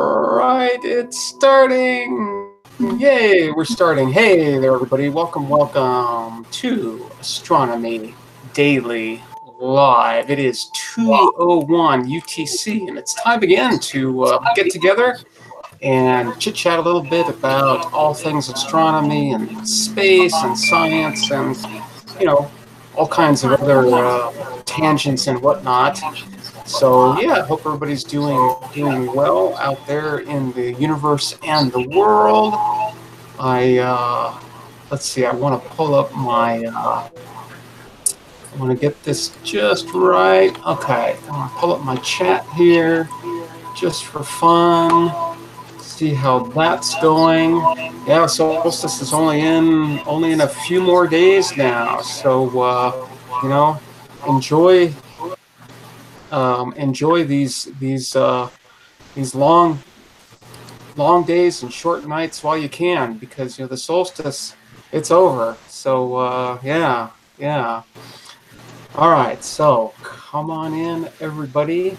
Right, it's starting. Yay, we're starting. Hey there, everybody. Welcome to Astronomy Daily Live. It is 2:01 UTC, and it's time again to get together and chit-chat a little bit about all things astronomy and space and science and, all kinds of other tangents and whatnot. So yeah, I hope everybody's doing well out there in the universe and the world. Let's see. I want to pull up my. I want to get this just right. Okay, I want to pull up my chat here, just for fun. See how that's going. Yeah, solstice is only in a few more days now. So enjoy. Enjoy these long days and short nights while you can, because the solstice, it's over. So yeah. All right, so come on in, everybody.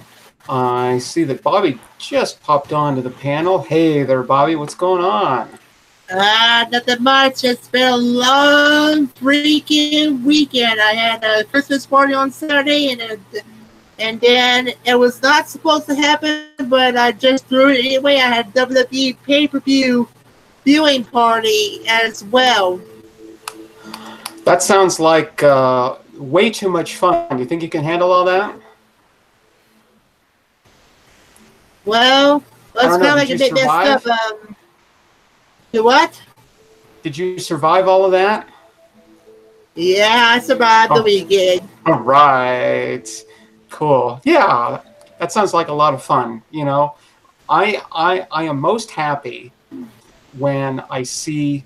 I see that Bobby just popped onto the panel. Hey there, Bobby. What's going on? Nothing much. It's been a long freaking weekend. I had a Christmas party on Saturday, and then it was not supposed to happen, but I just threw it anyway. I had WWE pay-per-view viewing party as well. That sounds like way too much fun. Do you think you can handle all that? Well, it's kind of like a bit messed up. What? Did you survive all of that? Yeah, I survived the weekend. All right. Cool. Yeah, that sounds like a lot of fun. I am most happy when I see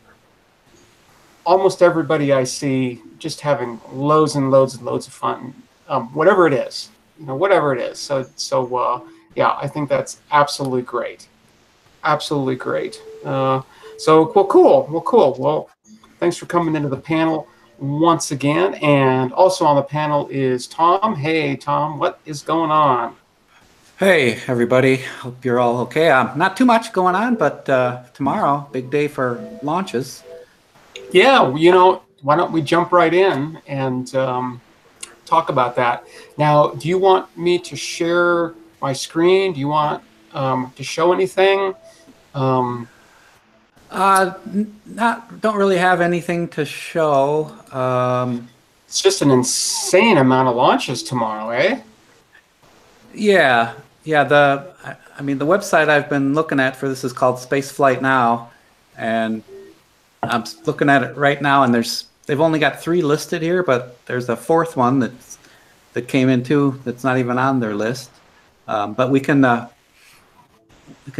almost everybody I see just having loads and loads and loads of fun, whatever it is. Whatever it is. So yeah, I think that's absolutely great. Absolutely great. Cool. Well, thanks for coming into the panel once again. And also on the panel is Tom. Hey, Tom, what is going on? Hey, everybody. Hope you're all okay. Not too much going on, but tomorrow, big day for launches. Yeah, why don't we jump right in and talk about that. Now, do you want me to share my screen? Do you want to show anything? Don't really have anything to show. It's just an insane amount of launches tomorrow, eh? Yeah. The website I've been looking at for this is called Spaceflight Now, and I'm looking at it right now, and they've only got 3 listed here, but there's a 4th one that came in too that's not even on their list. But we can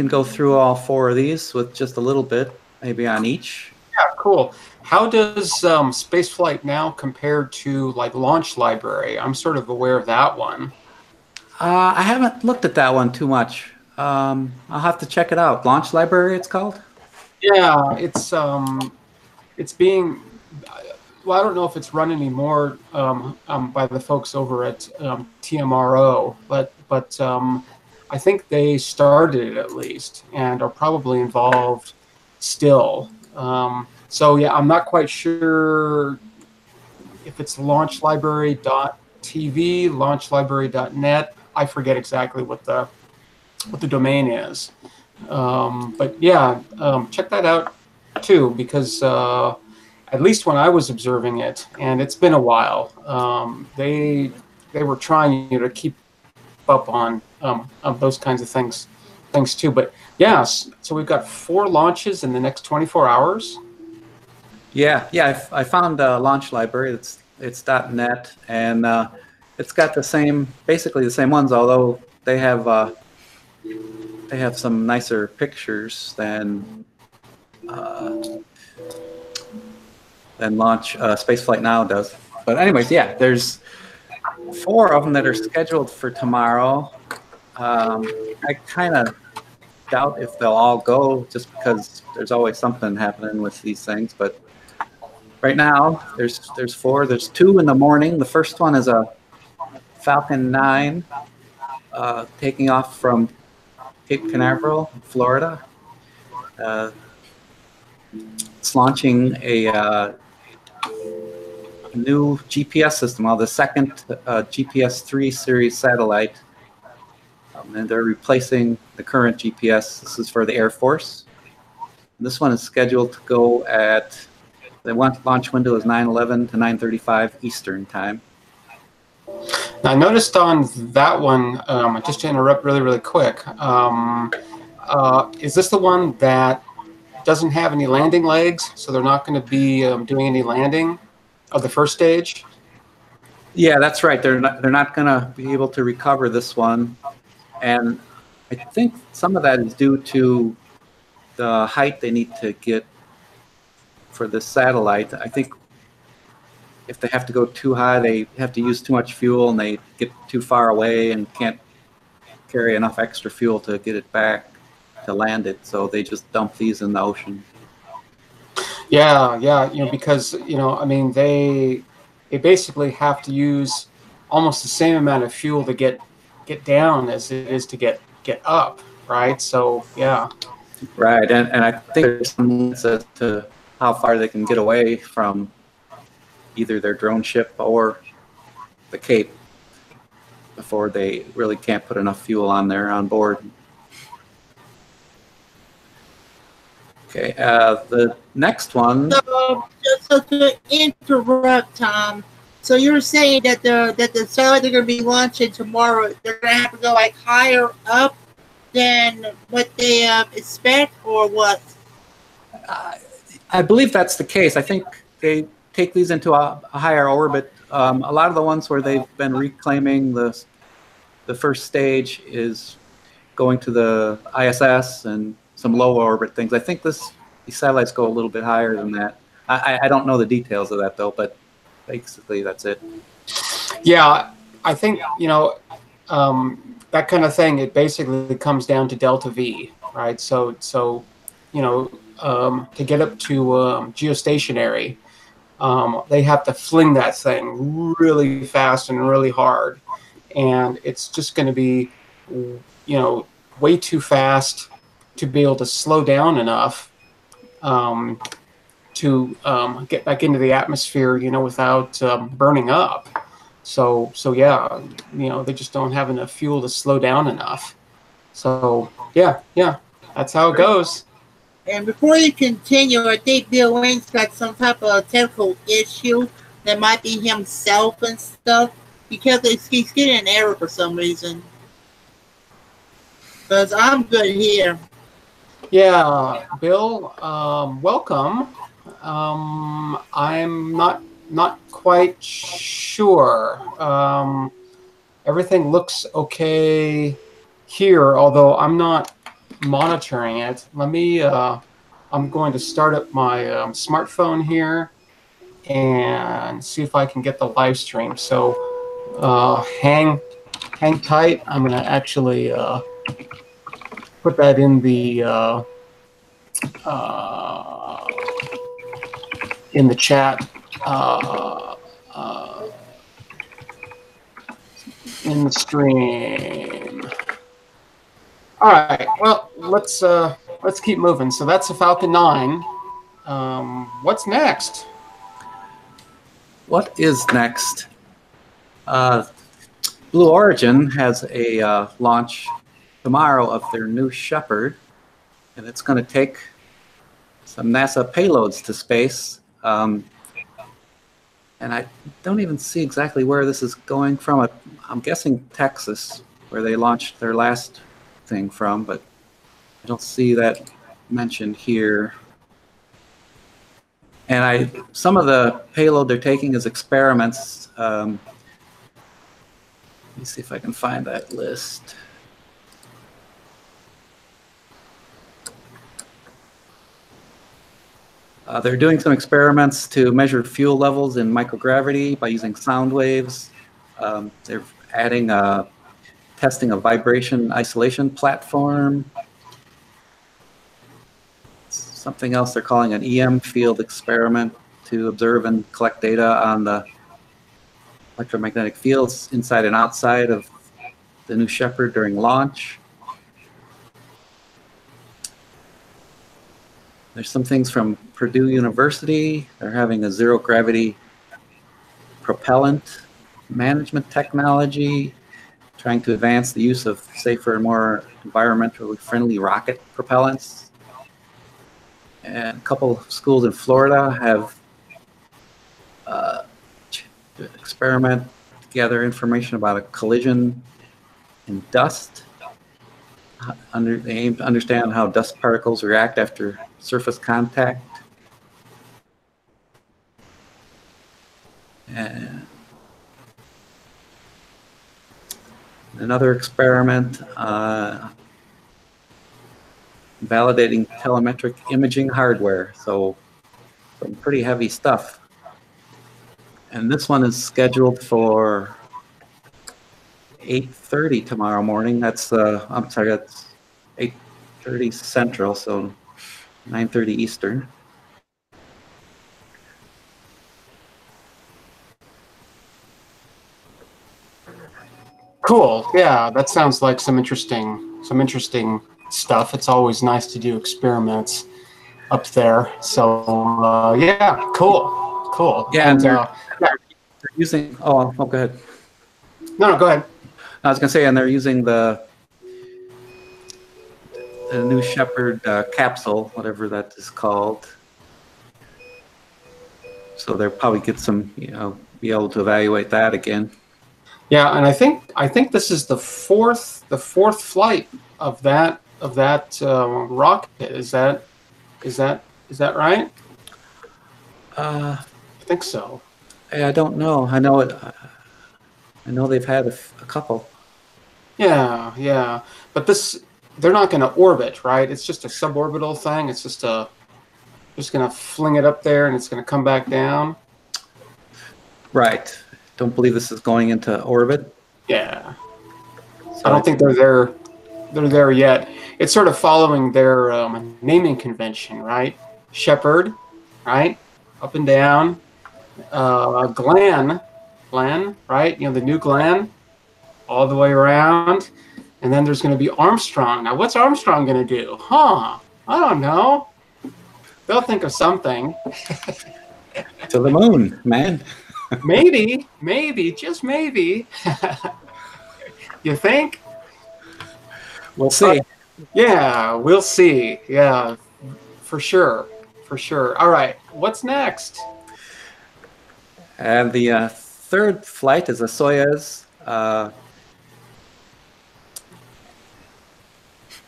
go through all 4 of these with just a little bit, maybe on each. Yeah, cool. How does Spaceflight Now compare to like Launch Library? I'm sort of aware of that one. I haven't looked at that one too much. I'll have to check it out. Launch Library, it's called? Yeah, it's being. Well, I don't know if it's run anymore by the folks over at TMRO, but I think they started it at least and are probably involved still. So yeah, I'm not quite sure if it's launchlibrary.tv, launchlibrary.net. I forget exactly what the domain is. But yeah, check that out too, because at least when I was observing it, and it's been a while, they were trying to keep up on those kinds of things too. But yeah, so we've got 4 launches in the next 24 hours. Yeah. I found a Launch Library. It's .net, and it's got basically the same ones, although they have some nicer pictures than Launch Spaceflight Now does. But anyways, yeah, there's 4 of them that are scheduled for tomorrow. I kind of doubt if they'll all go, just because there's always something happening with these things. But right now, there's 4. There's 2 in the morning. The first one is a Falcon 9 taking off from Cape Canaveral, Florida. It's launching a new GPS system, the second GPS 3 series satellite. And they're replacing the current GPS. This is for the Air Force. This one is scheduled to go at, the launch window is 9/11 to 9:35 Eastern time. Now, I noticed on that one, just to interrupt really quick, is this the one that doesn't have any landing legs, so they're not going to be doing any landing of the first stage? Yeah, that's right. They're not going to be able to recover this one, and I think some of that is due to the height they need to get for the satellite. I think if they have to go too high, they have to use too much fuel, and they get too far away and can't carry enough extra fuel to get it back to land it. So they just dump these in the ocean. Yeah, because I mean, they basically have to use almost the same amount of fuel to get down as it is to get up, right? So yeah. Right, and I think there's some limits as to how far they can get away from either their drone ship or the Cape before they really can't put enough fuel on there on board. Okay, the next one. So to interrupt, Tom. So you're saying that the satellite they're going to be launching tomorrow, they're going to have to go like higher up than what they expect, or what? I believe that's the case. I think they take these into a higher orbit. A lot of the ones where they've been reclaiming the first stage is going to the ISS and some low orbit things. I think these satellites go a little bit higher than that. I don't know the details of that though, but basically that's it. Yeah, I think that kind of thing. It basically comes down to delta V, right? So to get up to geostationary, they have to fling that thing really fast and really hard, and it's just going to be way too fast to be able to slow down enough to get back into the atmosphere, without burning up. So yeah, they just don't have enough fuel to slow down enough. So yeah, that's how it goes. And before you continue, I think Bill Wayne's got some type of technical issue. That might be himself and stuff, because he's getting an error for some reason. Because I'm good here. Yeah, Bill, welcome. I'm not quite sure. Everything looks okay here, although I'm not monitoring it. Let me. I'm going to start up my smartphone here and see if I can get the live stream. So hang tight. I'm going to actually put that in the chat. In the stream. All right. Well, let's keep moving. So that's a Falcon 9. What's next? What is next? Blue Origin has a launch tomorrow of their new Shepard, and it's going to take some NASA payloads to space. And I don't even see exactly where this is going from. I'm guessing Texas, where they launched their last thing from, but I don't see that mentioned here. And some of the payload they're taking is experiments. Let me see if I can find that list. They're doing some experiments to measure fuel levels in microgravity by using sound waves. They're adding testing a vibration isolation platform. Something else they're calling an EM field experiment to observe and collect data on the electromagnetic fields inside and outside of the new Shepard during launch. There's some things from Purdue University. They're having a zero gravity propellant management technology, trying to advance the use of safer and more environmentally friendly rocket propellants. And a couple of schools in Florida have experiment to gather information about a collision in dust. They aim to understand how dust particles react after surface contact. And another experiment validating telemetric imaging hardware. So some pretty heavy stuff. And this one is scheduled for 8:30 tomorrow morning. That's I'm sorry, that's 8:30 Central, so 9:30 Eastern. Cool. Yeah, that sounds like some interesting stuff. It's always nice to do experiments up there. So yeah, cool. Yeah, and they're using. Oh, go ahead. No, go ahead. I was gonna say, and they're using the New Shepard capsule, whatever that is called. So they'll probably get some, be able to evaluate that again. Yeah, and I think this is the fourth flight of that rocket. Is that right? I think so. I don't know. I know it. I know they've had a couple. Yeah. But they're not going to orbit, right? It's just a suborbital thing. It's just going to fling it up there and it's going to come back down. Right. Don't believe this is going into orbit. Yeah. So I don't think they're there. They're there yet. It's sort of following their naming convention, right? Shepard, right? Up and down. Glenn, right? The new Glenn, all the way around. And then there's going to be Armstrong. Now, what's Armstrong going to do? I don't know. They'll think of something. To the moon, man. Maybe, just maybe. You think? We'll see. Yeah, we'll see. Yeah, for sure. All right, what's next? And the third flight is a Soyuz.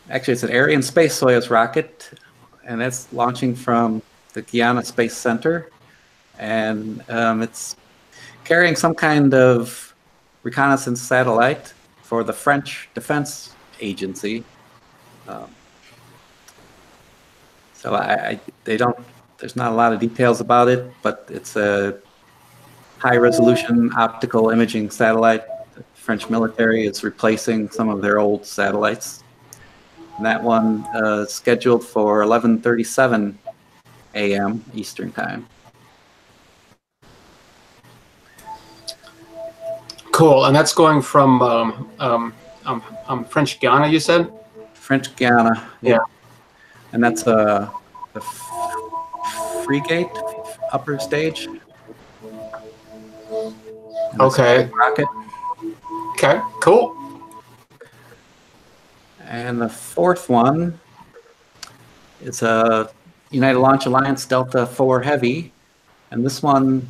Actually, it's an Ariane Space Soyuz rocket, and that's launching from the Guyana Space Center. And it's carrying some kind of reconnaissance satellite for the French Defense Agency. So there's not a lot of details about it, but it's a high-resolution optical imaging satellite. The French military is replacing some of their old satellites. And that one is scheduled for 11:37 a.m. Eastern Time. Cool, and that's going from French Guiana, you said? French Guiana, yeah. And that's the frigate upper stage. Okay. Rocket. Okay, cool. And the fourth one is a United Launch Alliance Delta IV Heavy, and this one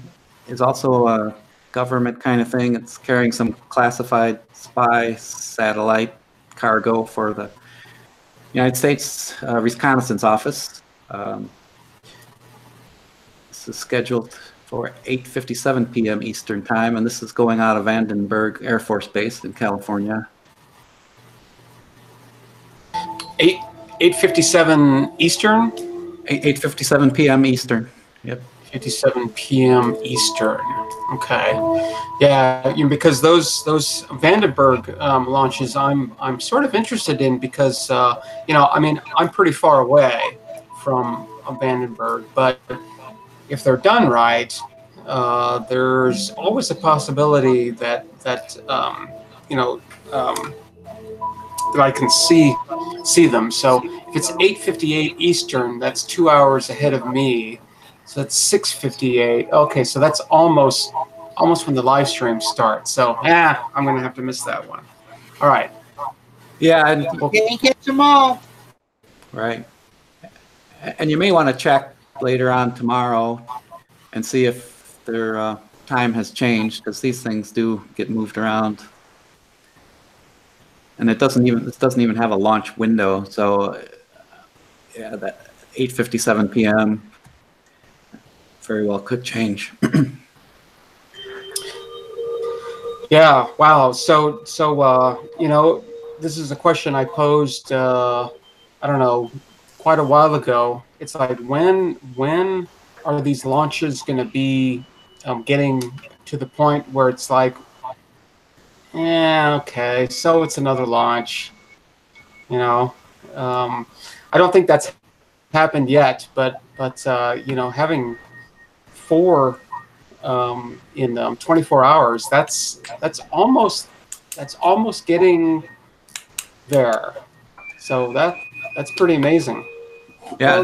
is also a government kind of thing. It's carrying some classified spy satellite cargo for the United States Reconnaissance Office. This is scheduled for 8:57 p.m. Eastern Time, and this is going out of Vandenberg Air Force Base in California. 8:57 Eastern? 8:57 p.m. Eastern. Yep. 57 p.m. Eastern. Okay. Yeah, because those Vandenberg launches, I'm sort of interested in because I'm pretty far away from Vandenberg, but if they're done right, there's always a possibility that that I can see them. So if it's 8:58 Eastern, that's 2 hours ahead of me. So that's 6:58. Okay, so that's almost when the live stream starts. So I'm gonna have to miss that one. All right. Yeah, and Can't catch them all. right. And you may want to check later on tomorrow and see if their time has changed, because these things do get moved around. And this doesn't even have a launch window. So yeah, that 8:57 p.m. very well could change. Yeah. Wow. So you know, this is a question I posed. I don't know, quite a while ago. It's like when are these launches going to be getting to the point where it's like, yeah, okay, so it's another launch. You know, I don't think that's happened yet, but you know, having four in 24 hours, that's almost getting there. So that's pretty amazing. Yeah.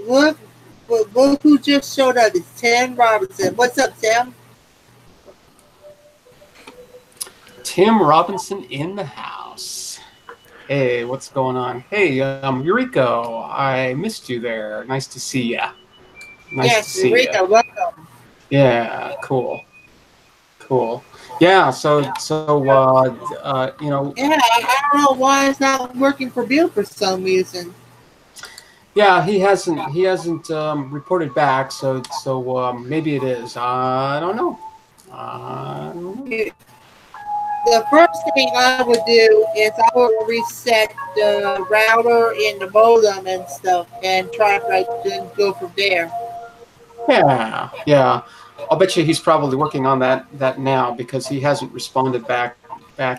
Look who just showed up. It's Tim Robinson. What's up, Tim? Tim Robinson in the house. Hey, what's going on? Hey, Eureka, I missed you there. Nice to see ya. Nice to see Eureka, ya. welcome. Yeah, cool. Yeah, so you know. Yeah, I don't know why it's not working for Bill for some reason. Yeah, he hasn't reported back, so maybe it is. I don't know. The first thing I would do is I would reset the router and the modem and stuff, and try to go from there. Yeah. I'll bet you he's probably working on that now, because he hasn't responded back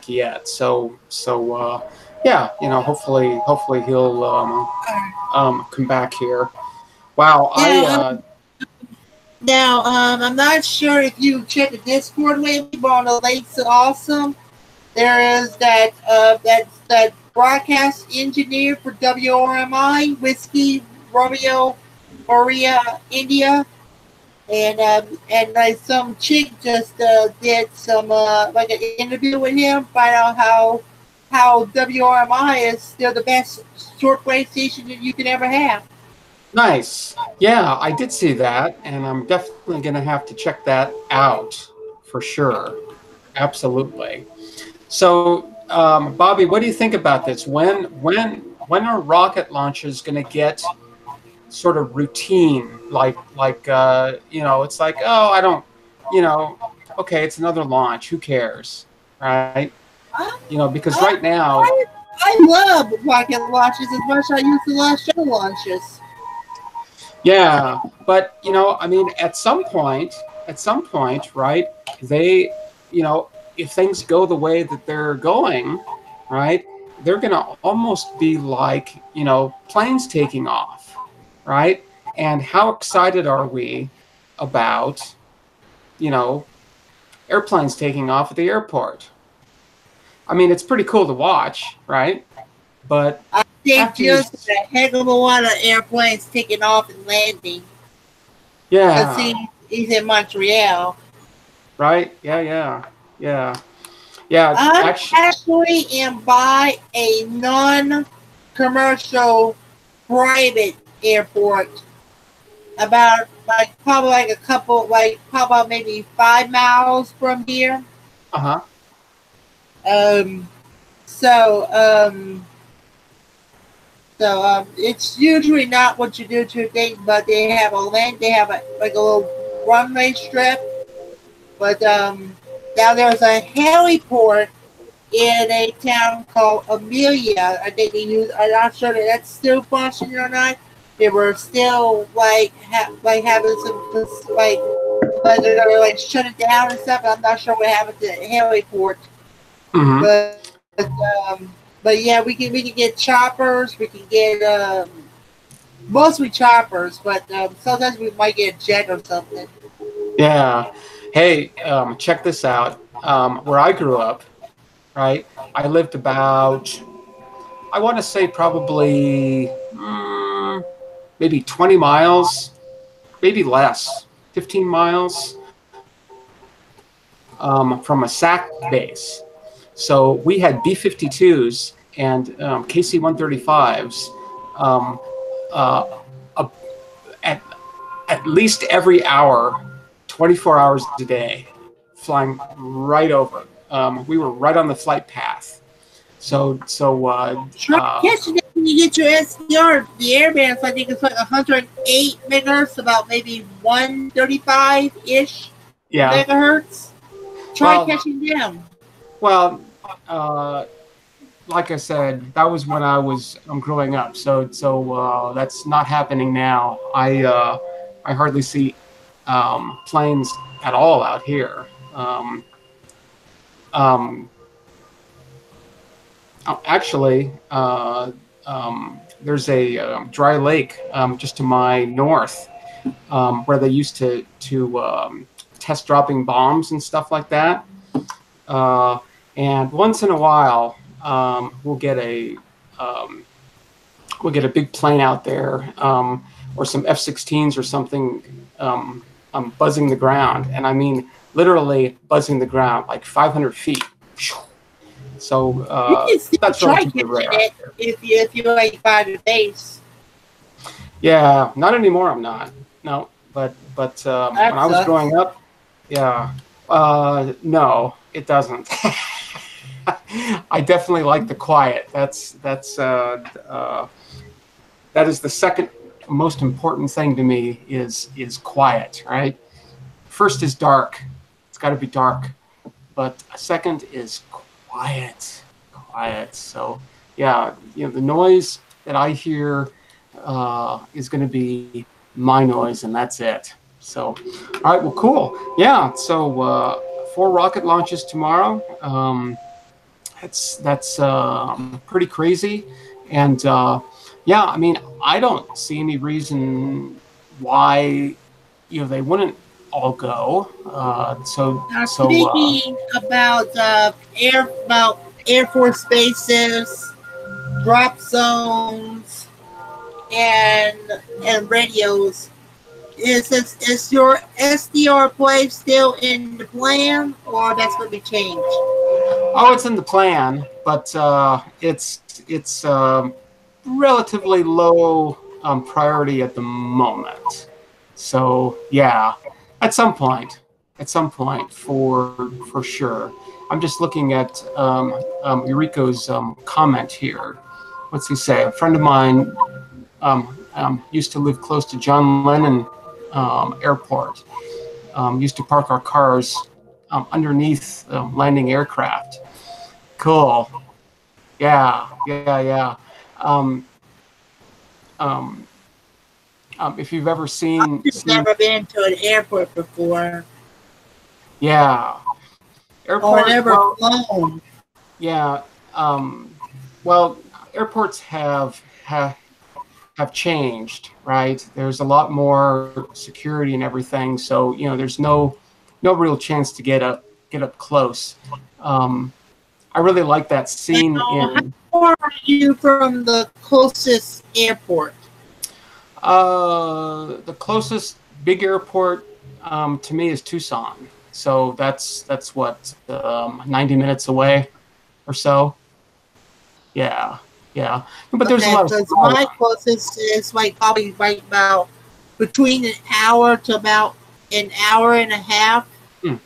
yet. So yeah, you know, hopefully he'll come back here. Wow. Yeah, now, I'm not sure if you checked the Discord lately, but on the links to Awesome, there is that broadcast engineer for WRMI, Whiskey Romeo Maria India, and like some chick just did some like an interview with him, find out how WRMI is still the best shortwave station that you can ever have. Nice. Yeah, I did see that, and I'm definitely going to have to check that out for sure. Absolutely. So, Bobby, what do you think about this? When are rocket launches going to get sort of routine? Like you know, it's like, oh, I don't, you know, okay, it's another launch. Who cares, right? You know, because right now, I love rocket launches as much as I used to love shuttle launches. Yeah, but you know, I mean, at some point, right? They, you know, if things go the way that they're going, right, they're going to almost be like, you know, planes taking off, right? And how excited are we about, you know, airplanes taking off at the airport? I mean, it's pretty cool to watch, right? But I think just a heck of a lot of airplanes taking off and landing. Yeah. Because he's in Montreal. Right? Yeah. I actually am by a non-commercial private airport. About probably maybe 5 miles from here. So it's usually not what you do to a date, but they have a little runway strip. But now there's a heliport in a town called Amelia. I think I'm not sure that that's still functioning or not. They were still having some they're gonna shut it down and stuff. I'm not sure what happened to the heliport. Mm-hmm. But yeah, we can get choppers. We can get mostly choppers, but sometimes we might get a jet or something. Yeah. Hey, check this out. Where I grew up, right? I lived about I want to say probably maybe 20 miles, maybe less, 15 miles from a SAC base. So we had B-52s and KC-135s uh, at, at least every hour, 24 hours a day, flying right over. We were right on the flight path. So Try catching it when you get your SDR. The airbands, I think it's like 108 megahertz, about maybe 135-ish megahertz. Try catching them. Well, like I said, that was when I was growing up. So that's not happening now. I hardly see planes at all out here. Actually, there's a dry lake just to my north where they used to test dropping bombs and stuff like that. And once in a while, we'll get a big plane out there, or some F-16s or something buzzing the ground, and I mean literally buzzing the ground, like 500 feet. So that's relatively rare. If you like by the base. Yeah, not anymore. I'm not. No, but when I was growing up, yeah. No, it doesn't. I definitely like the quiet. That is the second most important thing to me is quiet, right? First is dark. It's got to be dark. But second is quiet. So yeah, the noise that I hear is going to be my noise, and that's it. So, all right, well, cool. Yeah, so 4 rocket launches tomorrow. That's pretty crazy, and yeah, I mean, I don't see any reason why they wouldn't all go. Speaking about Air Force bases, drop zones, and radios. Is your SDR play still in the plan, or that's going to be changed? Oh, it's in the plan, but it's relatively low priority at the moment. So yeah, at some point for sure. I'm just looking at Yuriko's comment here. What's he say? A friend of mine used to live close to John Lennon Airport. Used to park our cars underneath landing aircraft. Cool. Yeah. If you've ever seen... I've never been to an airport before. Yeah. Or never flown. Yeah. Well, airports have changed, right? There's a lot more security and everything, so there's no real chance to get up close. I really like that scene in. How far are you from the closest airport? The closest big airport to me is Tucson, so that's what 90 minutes away or so. Yeah. But there's a lot of. My closest is probably about between an hour to about an hour and a half. And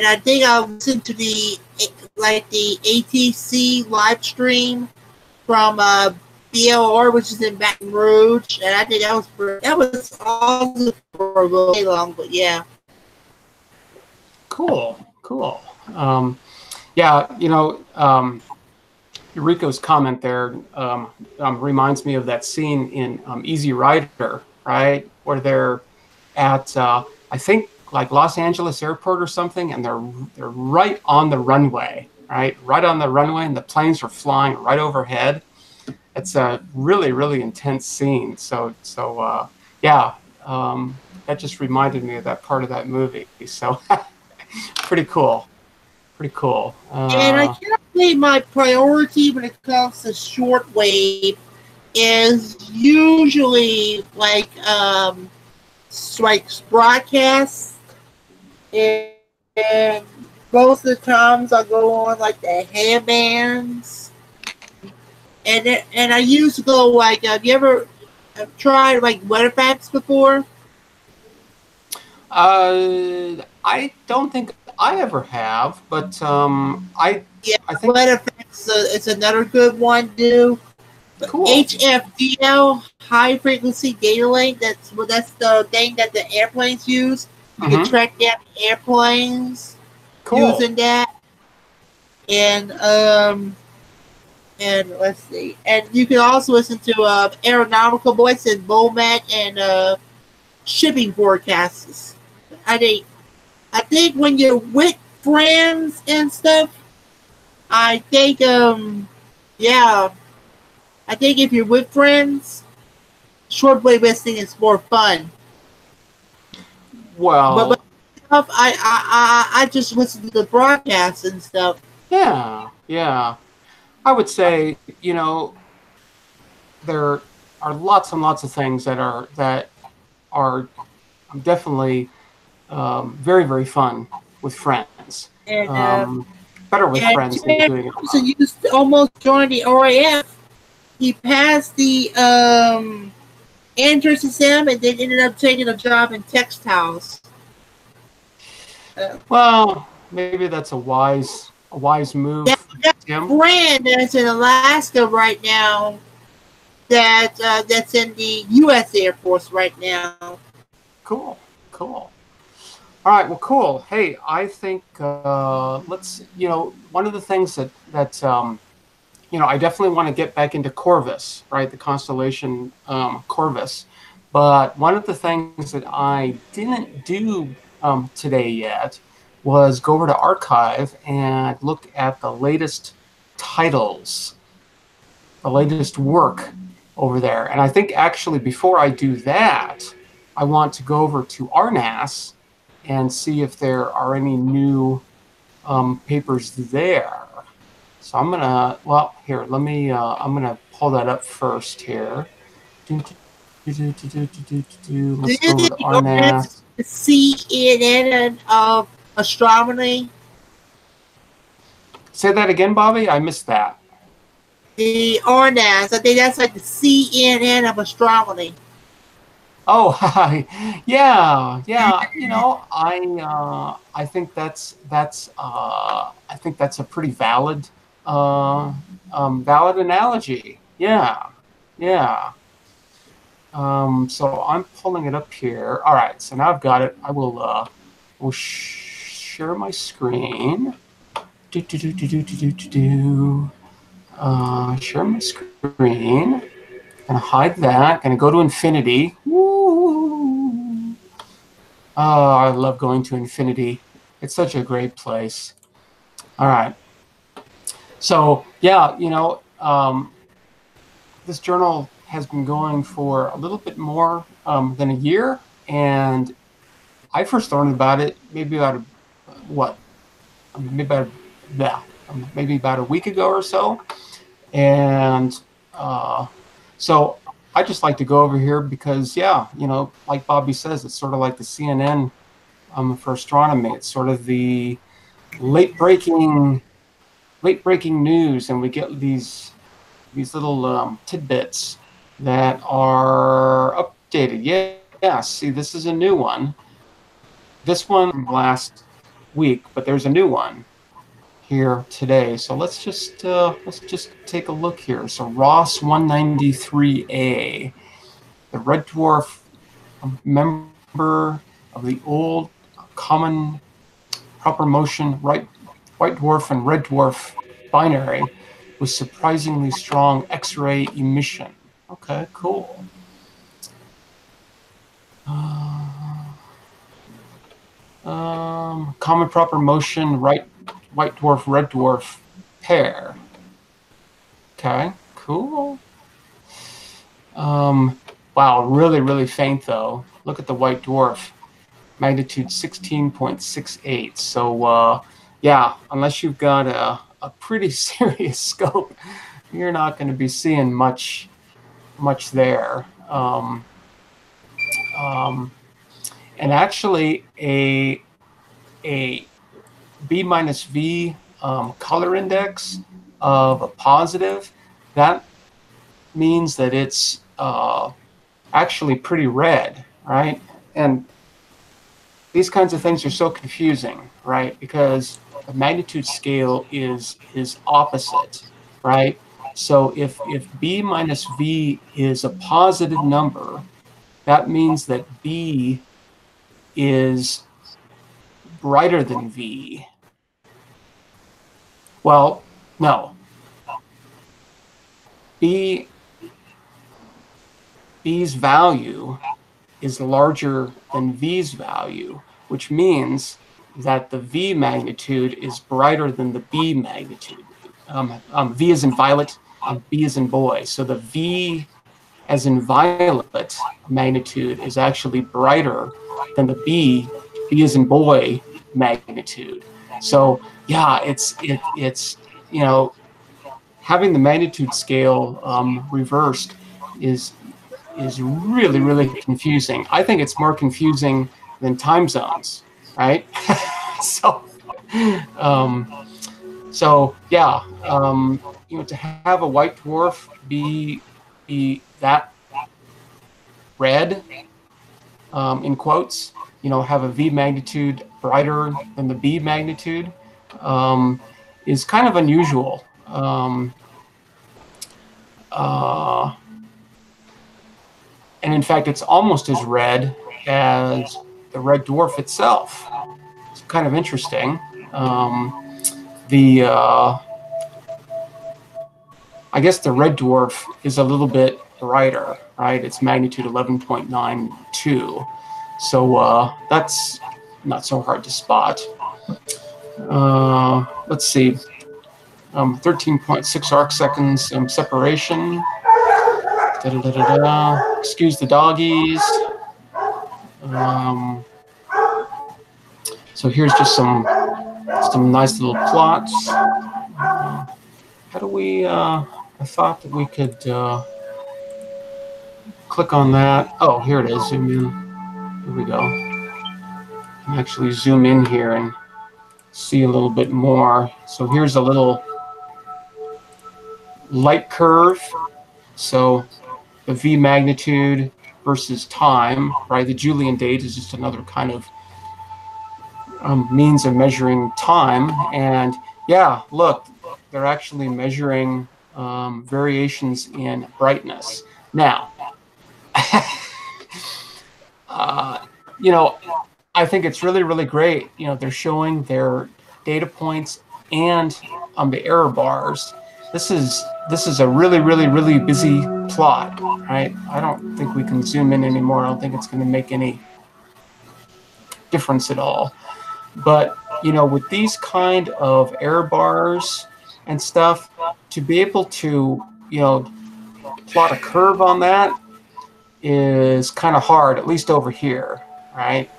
I think I listened to the ATC live stream from BLR, which is in Baton Rouge, and I think that was all for a really long, but yeah. Cool. Yeah, Yuriko's comment there reminds me of that scene in Easy Rider, right? Where they're at, I think, like Los Angeles Airport or something, and they're right on the runway, right? Right on the runway, and the planes are flying right overhead. It's a really, really intense scene. So yeah, that just reminded me of that part of that movie. So pretty cool. And I cannot Basically, my priority when it comes to shortwave is usually like broadcasts, and most of the times I go on like the headbands, and I used to go like, have you ever tried like weather facts before? I don't think I ever have, but Yeah, I think weather facts is another good one to do. cool. HFDL, high frequency data link. That's the thing that the airplanes use. You can track down airplanes using that, and let's see, and you can also listen to aeronautical voice and BOMAC and shipping forecasts. I think when you're with friends and stuff, I think yeah. I think if you're with friends, shortwave listening is more fun. Well, but stuff, I just listen to the broadcasts and stuff. yeah. I would say, you know, there are lots and lots of things that are definitely very, very fun with friends. And better with friends than doing it alone. So you almost joined the RAF. He passed the entrance exam and then ended up taking a job in textiles. Well, maybe that's a wise move. That friend that's in Alaska right now, that's in the U.S. Air Force right now. Cool. All right, well, cool. Hey, I think let's, one of the things that I definitely want to get back into Corvus, right? The constellation Corvus. But one of the things that I didn't do today yet was go over to Archive and look at the latest titles, the latest work over there. And I think actually before I do that, I want to go over to RNAS and see if there are any new papers there. So I'm gonna, well, here, let me, I'm gonna pull that up first here. Let's go over to RNAS. CNN of astronomy. Say that again, Bobby. I missed that. The RNAS, I think that's like the CNN of astronomy. Oh, yeah. I think that's a pretty valid valid analogy. Yeah. So I'm pulling it up here. All right. So now I've got it. I will share my screen. Share my screen. Gonna hide that. Gonna go to infinity. Woo! Oh, I love going to infinity. It's such a great place. All right. So yeah, this journal has been going for a little bit more than a year, and I first learned about it maybe about maybe about a week ago or so, and so I just like to go over here because, like Bobby says, it's sort of like the CNN for astronomy. It's sort of the late breaking news, and we get these little tidbits that are updated. Yeah. See, this is a new one. This one from last week, but there's a new one here today. So let's just take a look here. So Ross 193A, the red dwarf, member of the old common proper motion white dwarf and red dwarf binary with surprisingly strong X-ray emission. Okay, cool. Common proper motion white dwarf red dwarf pair. Okay, cool. Wow, really faint though. Look at the white dwarf, magnitude 16.68. So yeah, unless you've got a pretty serious scope, you're not going to be seeing much there. And actually, a B minus V color index of a positive, that means that it's actually pretty red, right? And these kinds of things are so confusing, right? Because the magnitude scale is opposite, right? So if B minus V is a positive number, that means that B is brighter than V. Well, no. B's value is larger than V's value, which means that the V magnitude is brighter than the B magnitude. V is in violet, B is in boy. So the V as in violet magnitude is actually brighter than the B as in boy magnitude. So yeah, it's you know, having the magnitude scale reversed is really confusing. I think it's more confusing than time zones, right? so yeah, you know, to have a white dwarf be that red, in quotes, you know, have a V magnitude brighter than the B magnitude, is kind of unusual. And in fact, it's almost as red as the red dwarf itself. It's kind of interesting. I guess the red dwarf is a little bit brighter, right? It's magnitude 11.92. So that's not so hard to spot. Let's see. 13.6 arc seconds separation. Excuse the doggies. So here's just some nice little plots. How do we? I thought that we could click on that. Oh, here it is. Zoom in. Here we go. I can actually zoom in here and see a little bit more. So here's a little light curve. So the V magnitude versus time, right? The Julian date is just another kind of means of measuring time. And yeah, look, they're actually measuring variations in brightness. Now, you know, I think it's really great. You know, they're showing their data points and the error bars. This is a really busy plot, right? I don't think we can zoom in anymore. I don't think it's going to make any difference at all. But you know, with these kind of error bars and stuff, to be able to, you know, plot a curve on that is kind of hard, at least over here, right?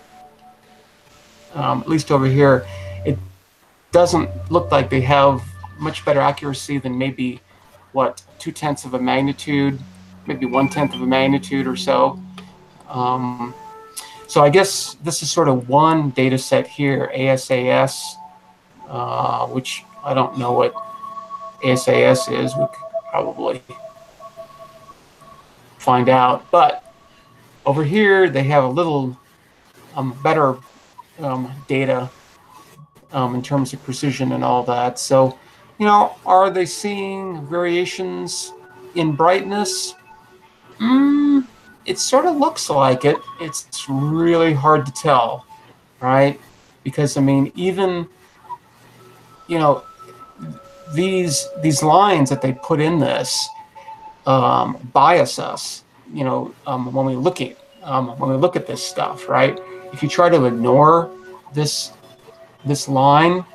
At least over here, it doesn't look like they have much better accuracy than maybe, what, 0.2 of a magnitude, maybe 1/10 of a magnitude or so. So I guess this is sort of one data set here, ASAS, which I don't know what ASAS is. We could probably find out. But over here, they have a little better data in terms of precision and all that. So, you know, are they seeing variations in brightness? It sort of looks like it. It's really hard to tell, right? Because I mean, even, you know, these lines that they put in this bias us, you know, when we look at this stuff, right? If you try to ignore this line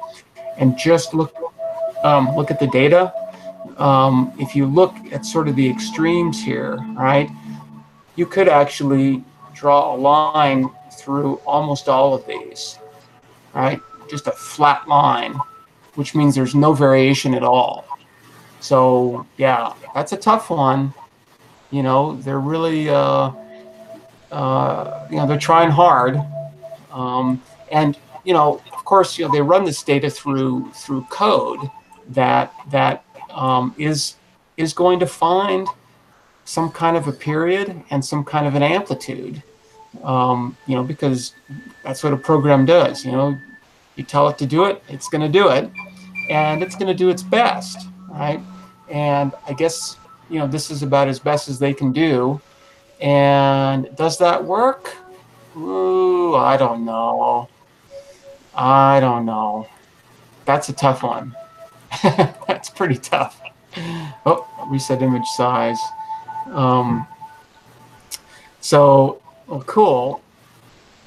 and just look at the data, if you look at sort of the extremes here, right, you could actually draw a line through almost all of these, right? Just a flat line. which means there's no variation at all. So yeah, that's a tough one. You know, they're really, they're trying hard. And, of course, they run this data through code that is going to find some kind of a period and some kind of an amplitude. Because that's what a program does. You tell it to do it, it's going to do it, and it's going to do its best, right? And I guess this is about as best as they can do. And does that work? Ooh, I don't know. That's a tough one. That's pretty tough. Oh, reset image size. Cool.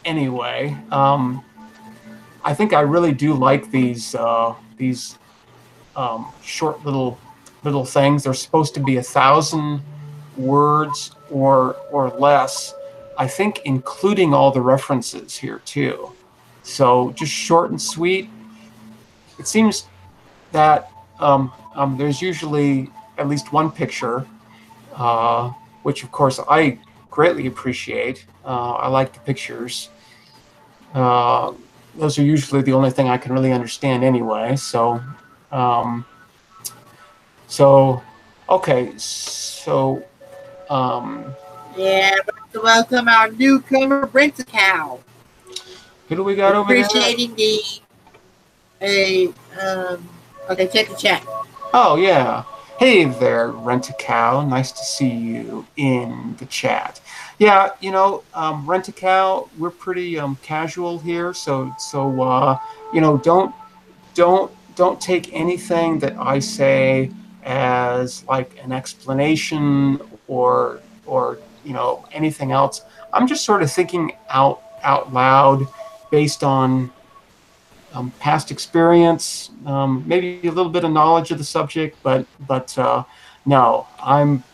Anyway, I think I really do like these short little things. They're supposed to be 1,000 words or less. I think including all the references here too. So just short and sweet. It seems that there's usually at least one picture, which of course I greatly appreciate. I like the pictures. Those are usually the only thing I can really understand anyway. So, okay. So, yeah, I'd like to welcome our newcomer, Brent Cow. Who do we got over there? Appreciating okay, check the chat. Oh, yeah. Hey there, Rent-A-Cow. Nice to see you in the chat. Yeah, Rent-A-Cow, we're pretty casual here, so don't take anything that I say as like an explanation or anything else. I'm just sort of thinking out loud based on past experience, maybe a little bit of knowledge of the subject, but no, I'm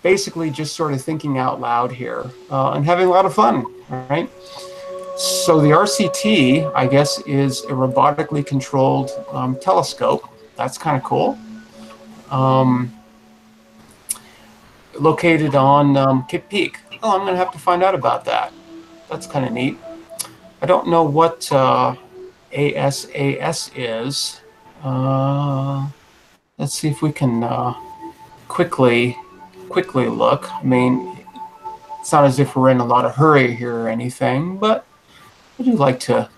basically just sort of thinking out loud here and having a lot of fun, right? So the RCT, I guess, is a robotically controlled telescope. That's kind of cool. Located on Kitt Peak. Oh, I'm going to have to find out about that. That's kind of neat. I don't know what ASAS is. Let's see if we can quickly look. I mean, it's not as if we're in a lot of hurry here or anything, but I do like to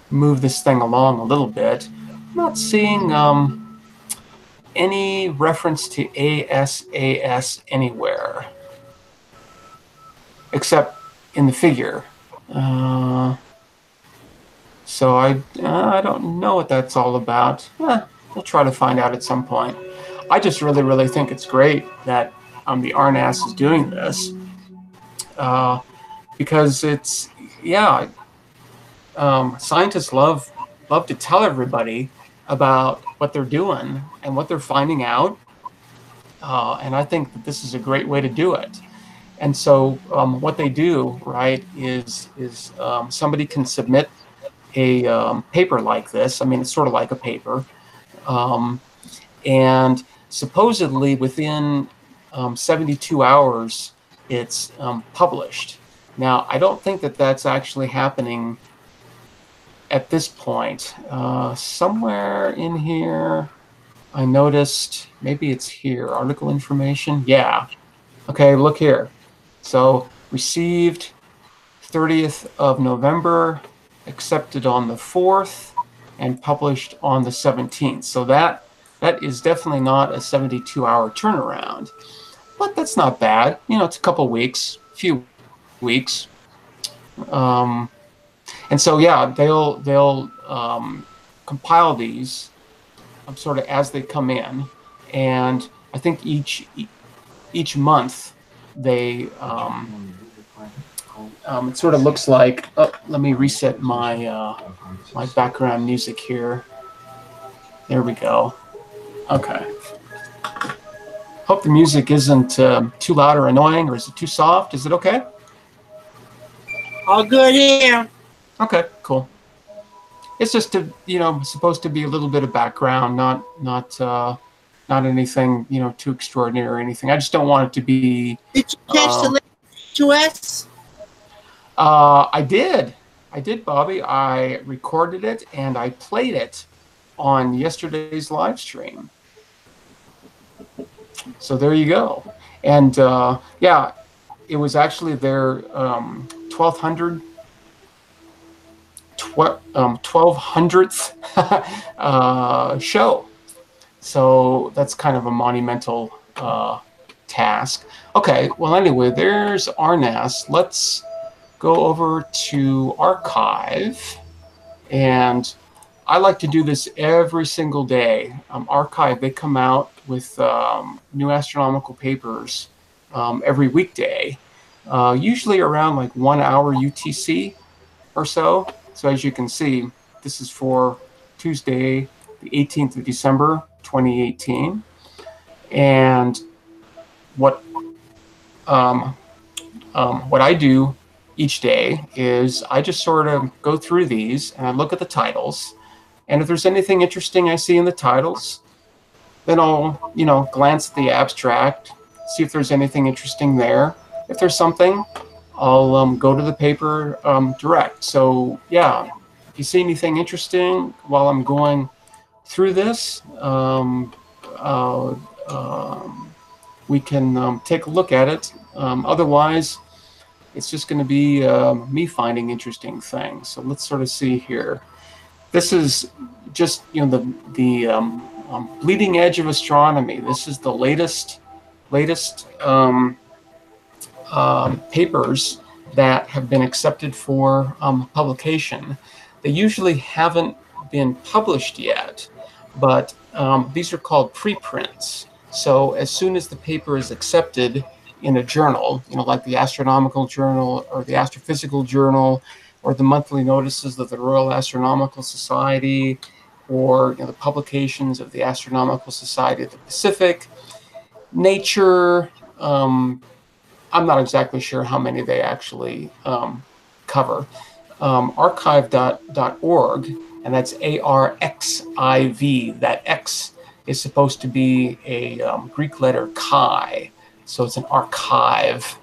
move this thing along a little bit. I'm not seeing any reference to ASAS anywhere, except in the figure. So I don't know what that's all about. We'll try to find out at some point. I just really think it's great that the RNAS is doing this because it's scientists love to tell everybody about what they're doing and what they're finding out, and I think that this is a great way to do it. And so what they do, right, is somebody can submit a paper like this. I mean, it's sort of like a paper, and supposedly within 72 hours, it's published. Now, I don't think that that's actually happening at this point. Somewhere in here, I noticed, maybe it's here, article information. Yeah. Okay, look here. So received 30th of November, accepted on the 4th, and published on the 17th. So that is definitely not a 72-hour turnaround. But that's not bad. It's a couple weeks, few weeks. And so, yeah, they'll compile these sort of as they come in. And I think each month they it sort of looks like, let me reset my my background music here. There we go. Okay. Hope the music isn't too loud or annoying, or is it too soft? Is it okay? All good here. Okay, cool. it's just to, supposed to be a little bit of background, not anything, too extraordinary or anything. I just don't want it to be. Did you catch the link to us? I did, Bobby. I recorded it and I played it on yesterday's live stream. So there you go. And yeah, it was actually their 1200th show. So that's kind of a monumental task. Okay, well, anyway, there's RNAS. Let's go over to Archive. And I like to do this every single day. Archive, they come out with new astronomical papers every weekday, usually around like 1 hour UTC or so. So as you can see, this is for Tuesday, the 18th of December, 2018. And what I do each day is I just sort of go through these and I look at the titles. And if there's anything interesting I see in the titles, then I'll, glance at the abstract, see if there's anything interesting there. If there's something, I'll go to the paper direct. So yeah, if you see anything interesting while I'm going through this, we can take a look at it. Otherwise, it's just going to be me finding interesting things. So let's sort of see here. This is just the bleeding edge of astronomy. This is the latest papers that have been accepted for publication. They usually haven't been published yet, but these are called preprints. So as soon as the paper is accepted in a journal, like the Astronomical Journal or the Astrophysical Journal, or the monthly notices of the Royal Astronomical Society, or the publications of the Astronomical Society of the Pacific, Nature. I'm not exactly sure how many they actually cover. Archive.org, and that's ARXIV. That X is supposed to be a Greek letter chi, so it's an archive.org.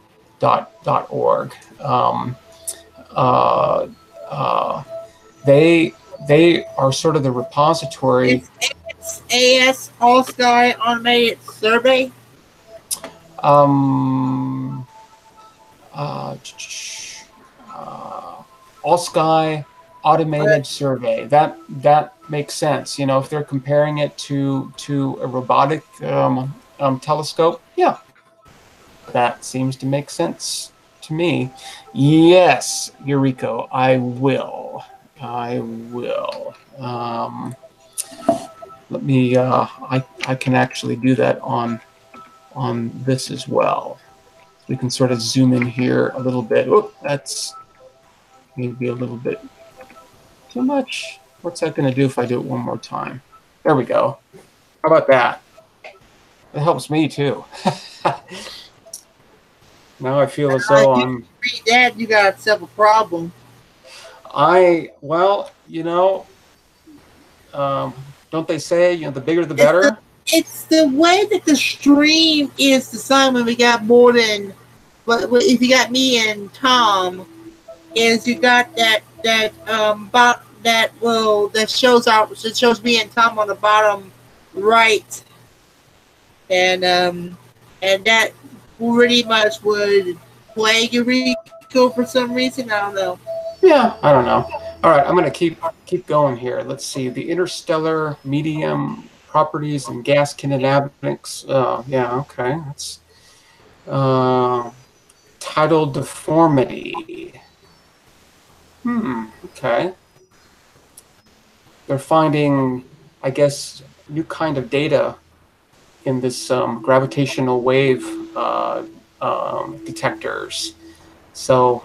They are sort of the repository. It's AS All Sky Automated Survey. All Sky Automated Survey. That makes sense. If they're comparing it to a robotic telescope, yeah, that seems to make sense to me. Yes, Eureka, I will. Let me. I can actually do that on this as well. We can sort of zoom in here a little bit. Oh, that's maybe a little bit too much. What's that going to do if I do it one more time? There we go. How about that? It helps me too. Now I feel as though I'm. Read that, you got yourself a problem. Don't they say the bigger the better? It's the way that the stream is designed when we got more than. But if you got me and Tom, is you got that shows me and Tom on the bottom right, and that pretty much would plague Eureka for some reason. I don't know. Yeah, I don't know. All right, I'm going to keep going here. Let's see the interstellar medium properties and gas kinetics. Yeah, okay. That's tidal deformity. Okay. They're finding, I guess, new kind of data in this gravitational wave detectors. So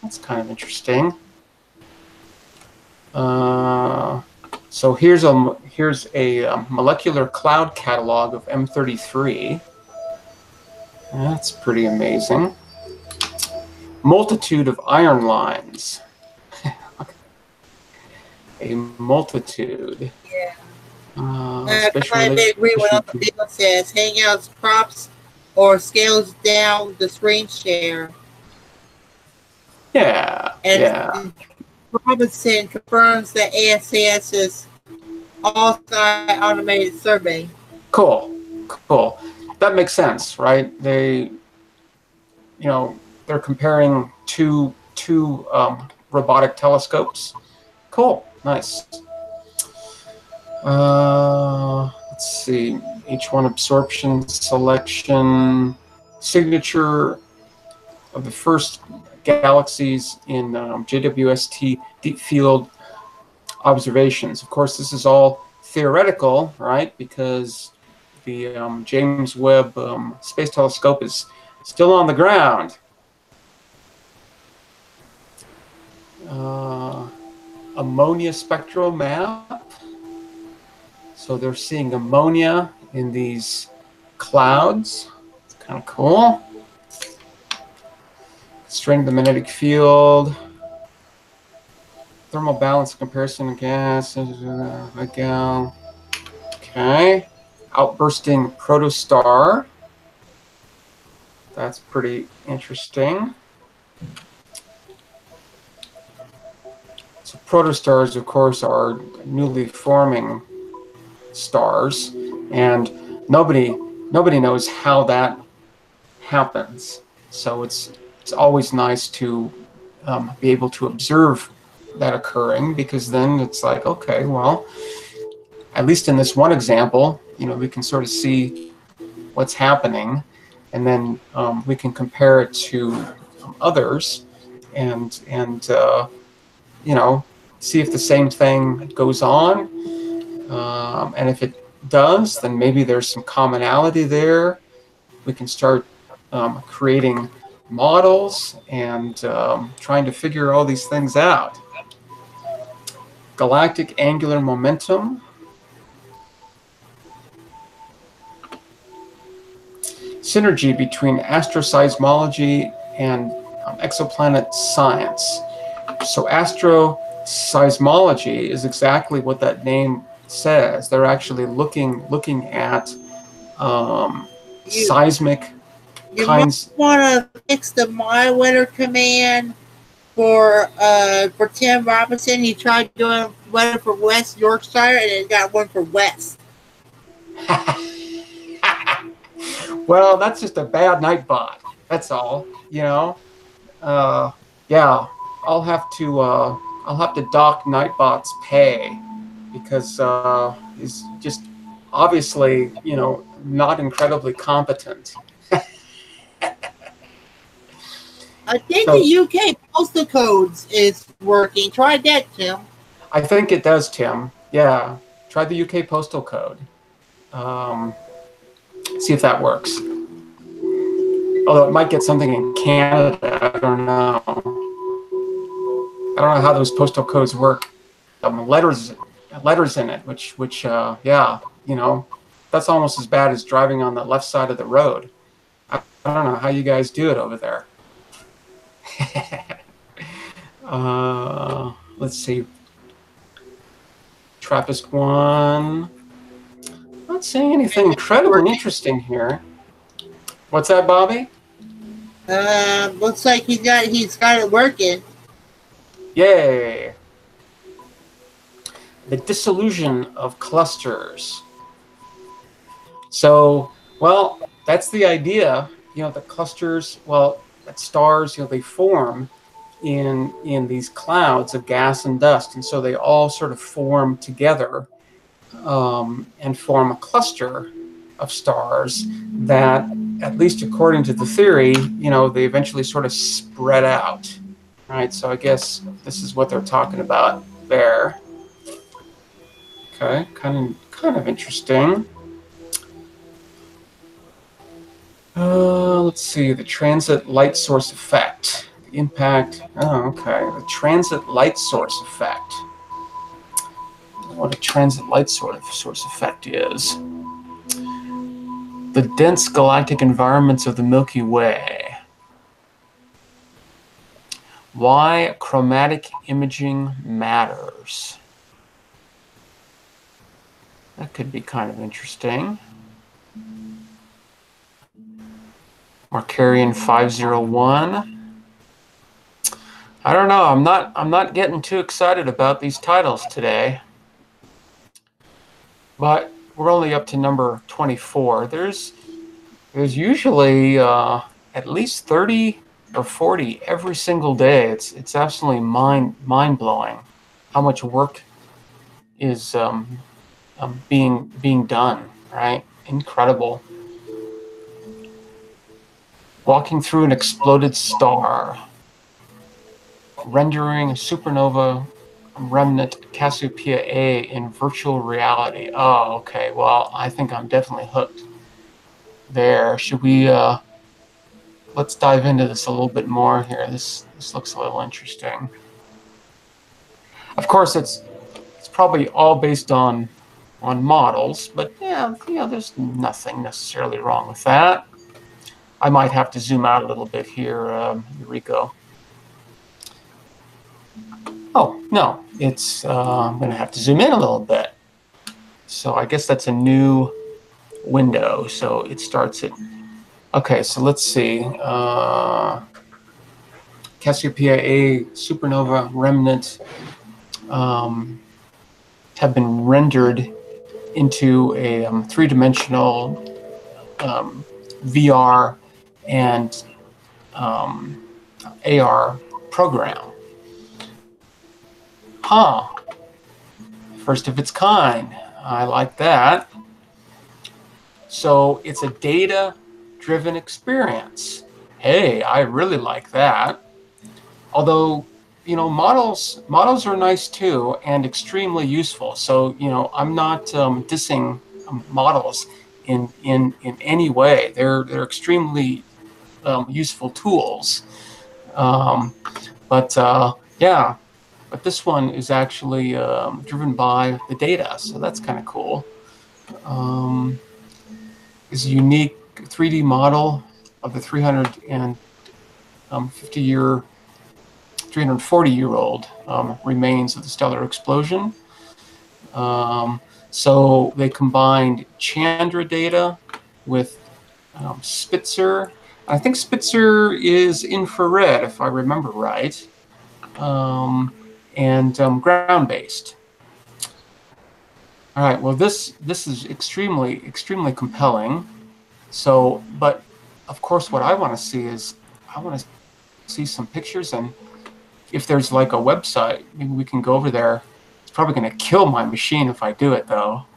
that's kind of interesting. So here's a molecular cloud catalog of M33. That's pretty amazing. Multitude of iron lines. a multitude. Yeah. Spatial I may agree with relation what people says. Hangouts crops or scales down the screen share. Yeah, And yeah. Robinson confirms that ASCS is also an automated survey. Cool, cool. That makes sense, right? They're comparing two robotic telescopes. Cool, nice. Let's see. H1 absorption, selection, signature of the first galaxies in JWST deep field observations. Of course, this is all theoretical, right? Because the James Webb Space Telescope is still on the ground. Ammonia spectral map. So they're seeing ammonia in these clouds. It's kind of cool. Strength of the magnetic field. Thermal balance comparison of gas. Okay. Outbursting protostar. That's pretty interesting. So protostars, of course, are newly forming stars, and nobody knows how that happens. So it's always nice to be able to observe that occurring, because then it's like, okay, well, at least in this one example, we can sort of see what's happening, and then we can compare it to others, and see if the same thing goes on. And if it does, then maybe there's some commonality there. We can start creating models and trying to figure all these things out. Galactic angular momentum. Synergy between astroseismology and exoplanet science. So astroseismology is exactly what that name says. They're actually looking at seismic kinds. You might want to fix the MyWeather command for Tim Robinson. He tried doing weather for West Yorkshire and it got one for West. Well, that's just a bad nightbot. That's all. Yeah, I'll have to dock Nightbot's pay, because he's just obviously not incredibly competent. I think the UK postal codes is working. Try that, Tim. I think it does, Tim. Yeah, try the UK postal code. See if that works. Although it might get something in Canada, I don't know. I don't know how those postal codes work. Letters in it, which that's almost as bad as driving on the left side of the road. I don't know how you guys do it over there. Let's see. TRAPPIST-1. Not seeing anything incredibly interesting here. What's that, Bobby? Looks like he's got it working. Yay! The dissolution of clusters. So, well, that's the idea. The clusters, that stars, they form in these clouds of gas and dust, and so they all sort of form together and form a cluster of stars that, at least according to the theory, they eventually sort of spread out. Right, so I guess this is what they're talking about there. Okay, kind of interesting. Let's see, the transit light source effect. The impact, the transit light source effect. What a transit light source effect is. The dense galactic environments of the Milky Way. Why chromatic imaging matters. That could be kind of interesting. Markarian 501. I don't know. I'm not getting too excited about these titles today. But we're only up to number 24. There's usually at least 30 or 40 every single day. It's absolutely mind blowing how much work is being done. Right? Incredible. Walking through an exploded star, rendering a supernova remnant Cassiopeia A in virtual reality. Oh, okay. Well, I think I'm definitely hooked there. Should we let's dive into this a little bit more here. This looks a little interesting. Of course, it's probably all based on models, but yeah, there's nothing necessarily wrong with that. I might have to zoom out a little bit here, Eureka. Oh, no, it's, I'm going to have to zoom in a little bit. So I guess that's a new window. So it starts at, okay, so let's see. Cassiopeia A supernova remnant have been rendered into a three-dimensional VR and AR program. Huh. First of its kind. I like that. So it's a data-driven experience. Hey, I really like that. Although, you know, models are nice too and extremely useful. So, you know, I'm not dissing models in any way. They're extremely useful tools. Yeah. But this one is actually driven by the data, so that's kind of cool. Is a unique 3D model of the 340-year-old remains of the stellar explosion. So they combined Chandra data with Spitzer. I think Spitzer is infrared, if I remember right. And ground-based. All right. Well, this is extremely compelling. So, but of course, what I want to see is I want to see some pictures, and if there's like a website, maybe we can go over there. It's probably going to kill my machine if I do it, though.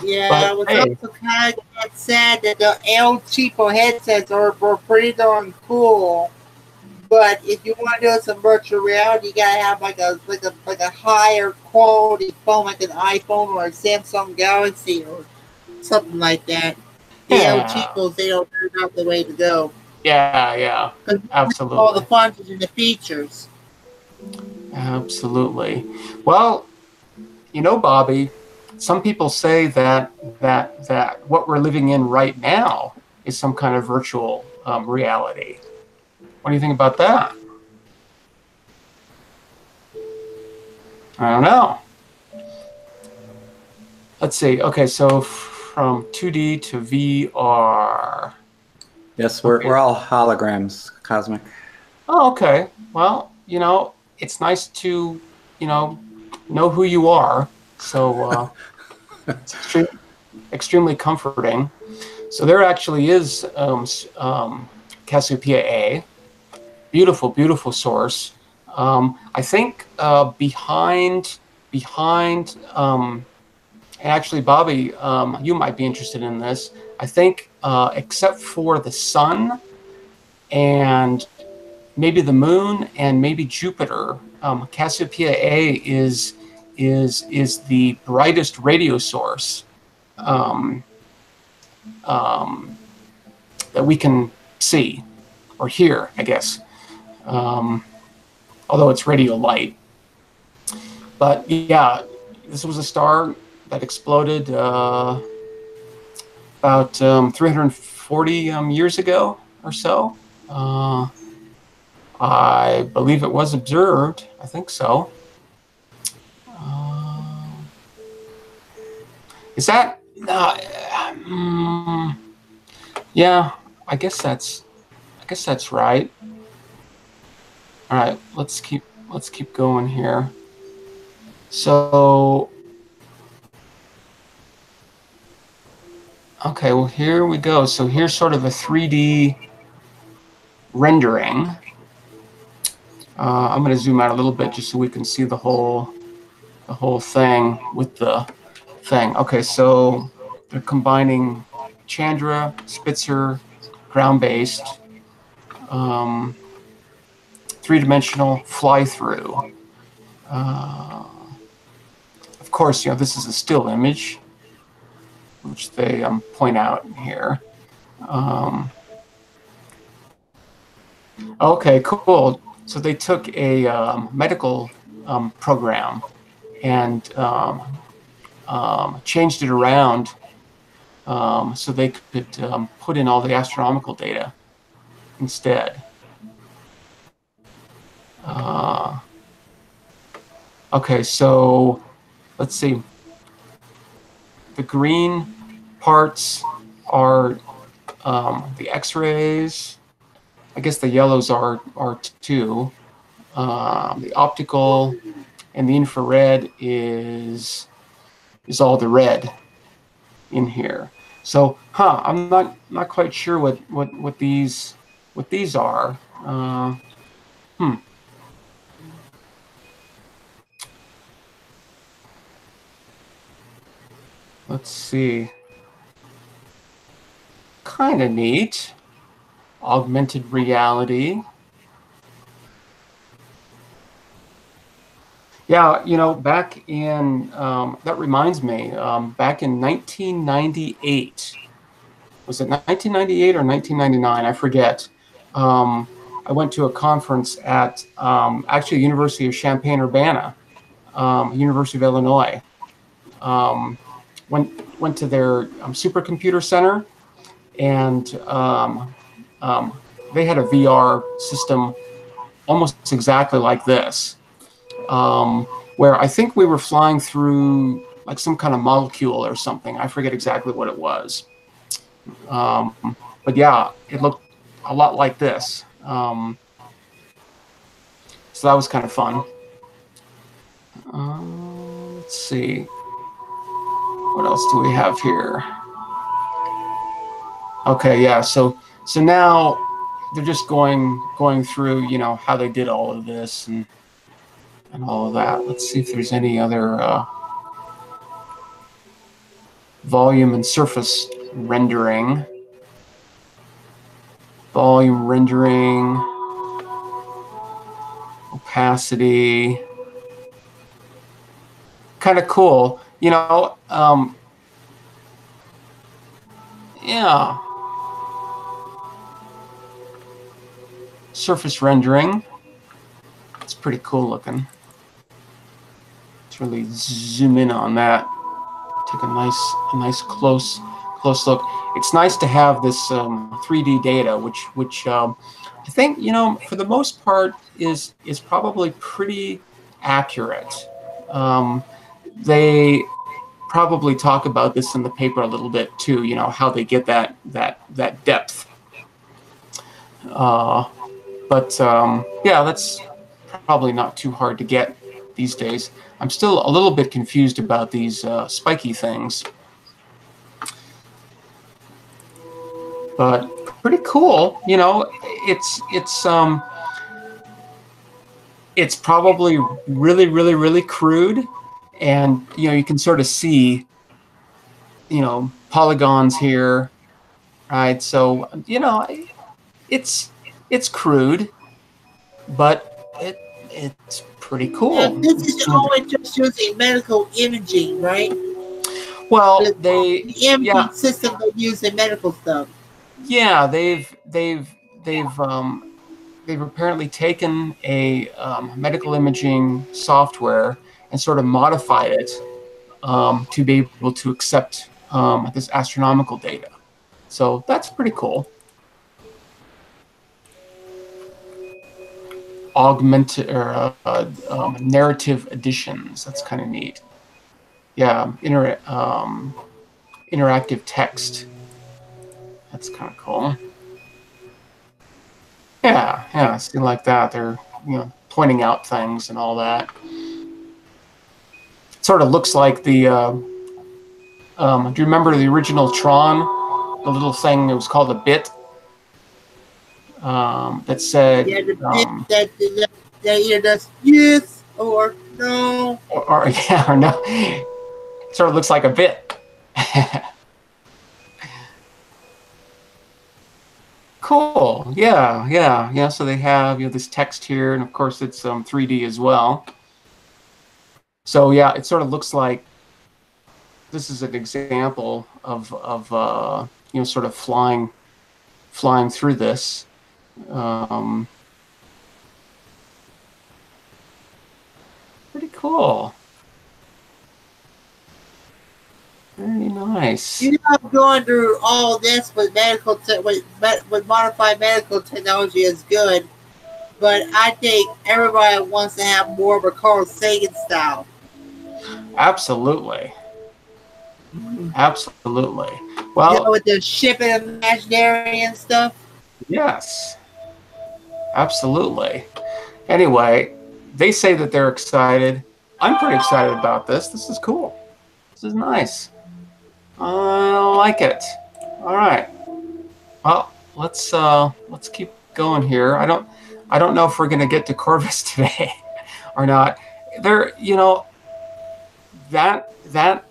Yeah, But, I was hey. also kind of sad that the El Cheapo headsets were pretty darn cool. But if you want to do some virtual reality, you gotta have like a higher quality phone, like an iPhone or a Samsung Galaxy or something like that. The El Yeah. Cheapos, they don't turn out the way to go. Yeah, absolutely. All the functions and the features. Absolutely. Well, you know, Bobby, some people say that what we're living in right now is some kind of virtual reality. What do you think about that? I don't know. Let's see. Okay, so from 2D to VR. Yes, we're all holograms, Cosmic. Oh, okay. Well, you know, it's nice to, you know who you are. So it's extremely comforting. So there actually is Cassiopeia A. Beautiful source. I think behind, and actually, Bobby, you might be interested in this. I think except for the sun and maybe the moon and maybe Jupiter, Cassiopeia A is the brightest radio source that we can see or hear, I guess. Although it's radio light. But yeah, this was a star that exploded about 340 years ago or so. I believe it was observed. I think so. Is that? Yeah, I guess that's right. All right, let's keep going here. So, okay, well here we go. So here's sort of a 3D rendering. I'm going to zoom out a little bit just so we can see the whole thing with the thing. Okay, so they're combining Chandra, Spitzer, ground-based, three-dimensional fly-through. Of course, you know, this is a still image, which they point out here. Okay, cool. So they took a medical program and changed it around so they could put in all the astronomical data instead. Okay, so let's see. The green parts are the X-rays. I guess the yellows are too. The optical and the infrared is all the red in here. So, I'm not quite sure what these are. Let's see. Kind of neat. Augmented reality. Yeah, you know, back in, that reminds me, back in 1998, was it 1998 or 1999? I forget. I went to a conference at actually University of Champaign-Urbana, University of Illinois. Went to their supercomputer center, and they had a VR system almost exactly like this, where I think we were flying through like some kind of molecule or something. I forget exactly what it was. But yeah, it looked a lot like this. So that was kind of fun. Let's see. What else do we have here? Okay, yeah. So now they're just going through, you know, how they did all of this and all of that. Let's see if there's any other volume and surface rendering. Volume rendering, opacity. Kind of cool, you know. Yeah. Surface rendering. It's pretty cool looking. Let's really zoom in on that. Take a nice close look. It's nice to have this 3D data, which I think, you know, for the most part is probably pretty accurate. They probably talk about this in the paper a little bit too. You know, how they get that depth. But yeah, that's probably not too hard to get these days. I'm still a little bit confused about these spiky things, but pretty cool. You know, it's probably really crude, and you know, you can sort of see, you know, polygons here, right? So, you know, it's crude, but it's pretty cool. And this is always just using medical imaging, right? Well, the imaging system they use in medical stuff. Yeah, they've apparently taken a medical imaging software and sort of modified it to be able to accept this astronomical data. So that's pretty cool. Augmented or narrative additions. That's kind of neat. yeah, interactive text. That's kind of cool. Yeah, see like that. They're, pointing out things and all that. Sort of looks like the. Do you remember the original Tron? The little thing that was called a bit. That said. Yeah, the bit that either does yes or no. Or yeah, or no. Sort of looks like a bit. Cool. Yeah. So they have this text here, and of course it's 3D as well. So yeah, it sort of looks like this is an example of sort of flying through this. Pretty cool. Very nice. You know, I'm going through all this with with modified medical technology is good, but I think everybody wants to have more of a Carl Sagan style. Absolutely. Well, with the shipping imaginary and stuff. Yes. Absolutely. Anyway, they say that they're excited. I'm pretty excited about this. This is cool. This is nice. I like it. All right. Well, let's keep going here. I don't know if we're going to get to Corvus today or not. There, that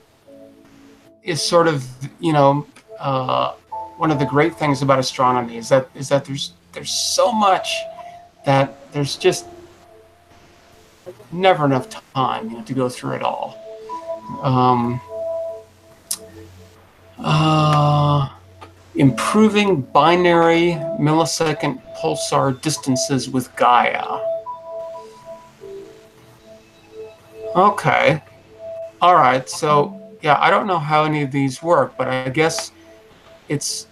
is sort of one of the great things about astronomy is that there's so much that there's just never enough time to go through it all. Improving binary millisecond pulsar distances with Gaia. Okay. All right. So yeah, I don't know how any of these work, but I guess it's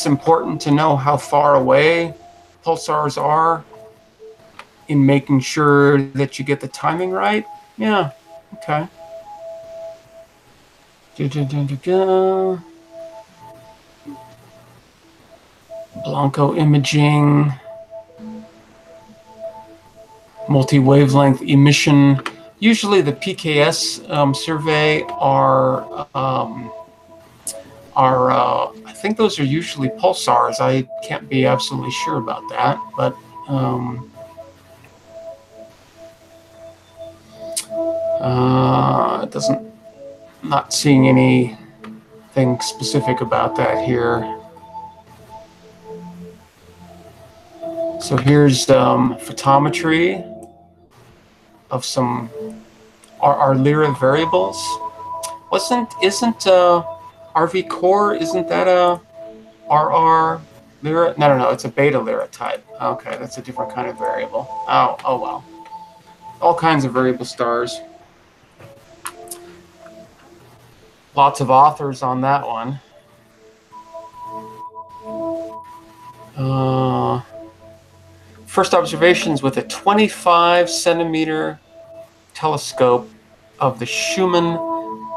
important to know how far away pulsars are in making sure that you get the timing right. Yeah. Okay. Blanco imaging, multi-wavelength emission. Usually the PKS survey are I think those are usually pulsars. I can't be absolutely sure about that, but it doesn't. Not seeing anything specific about that here. So here's photometry of some our Lyra variables. Isn't RV core? Isn't that a RR Lyra? No. It's a beta Lyra type. Okay, that's a different kind of variable. Oh well. All kinds of variable stars. Lots of authors on that one. First observations with a 25 centimeter telescope of the Schumann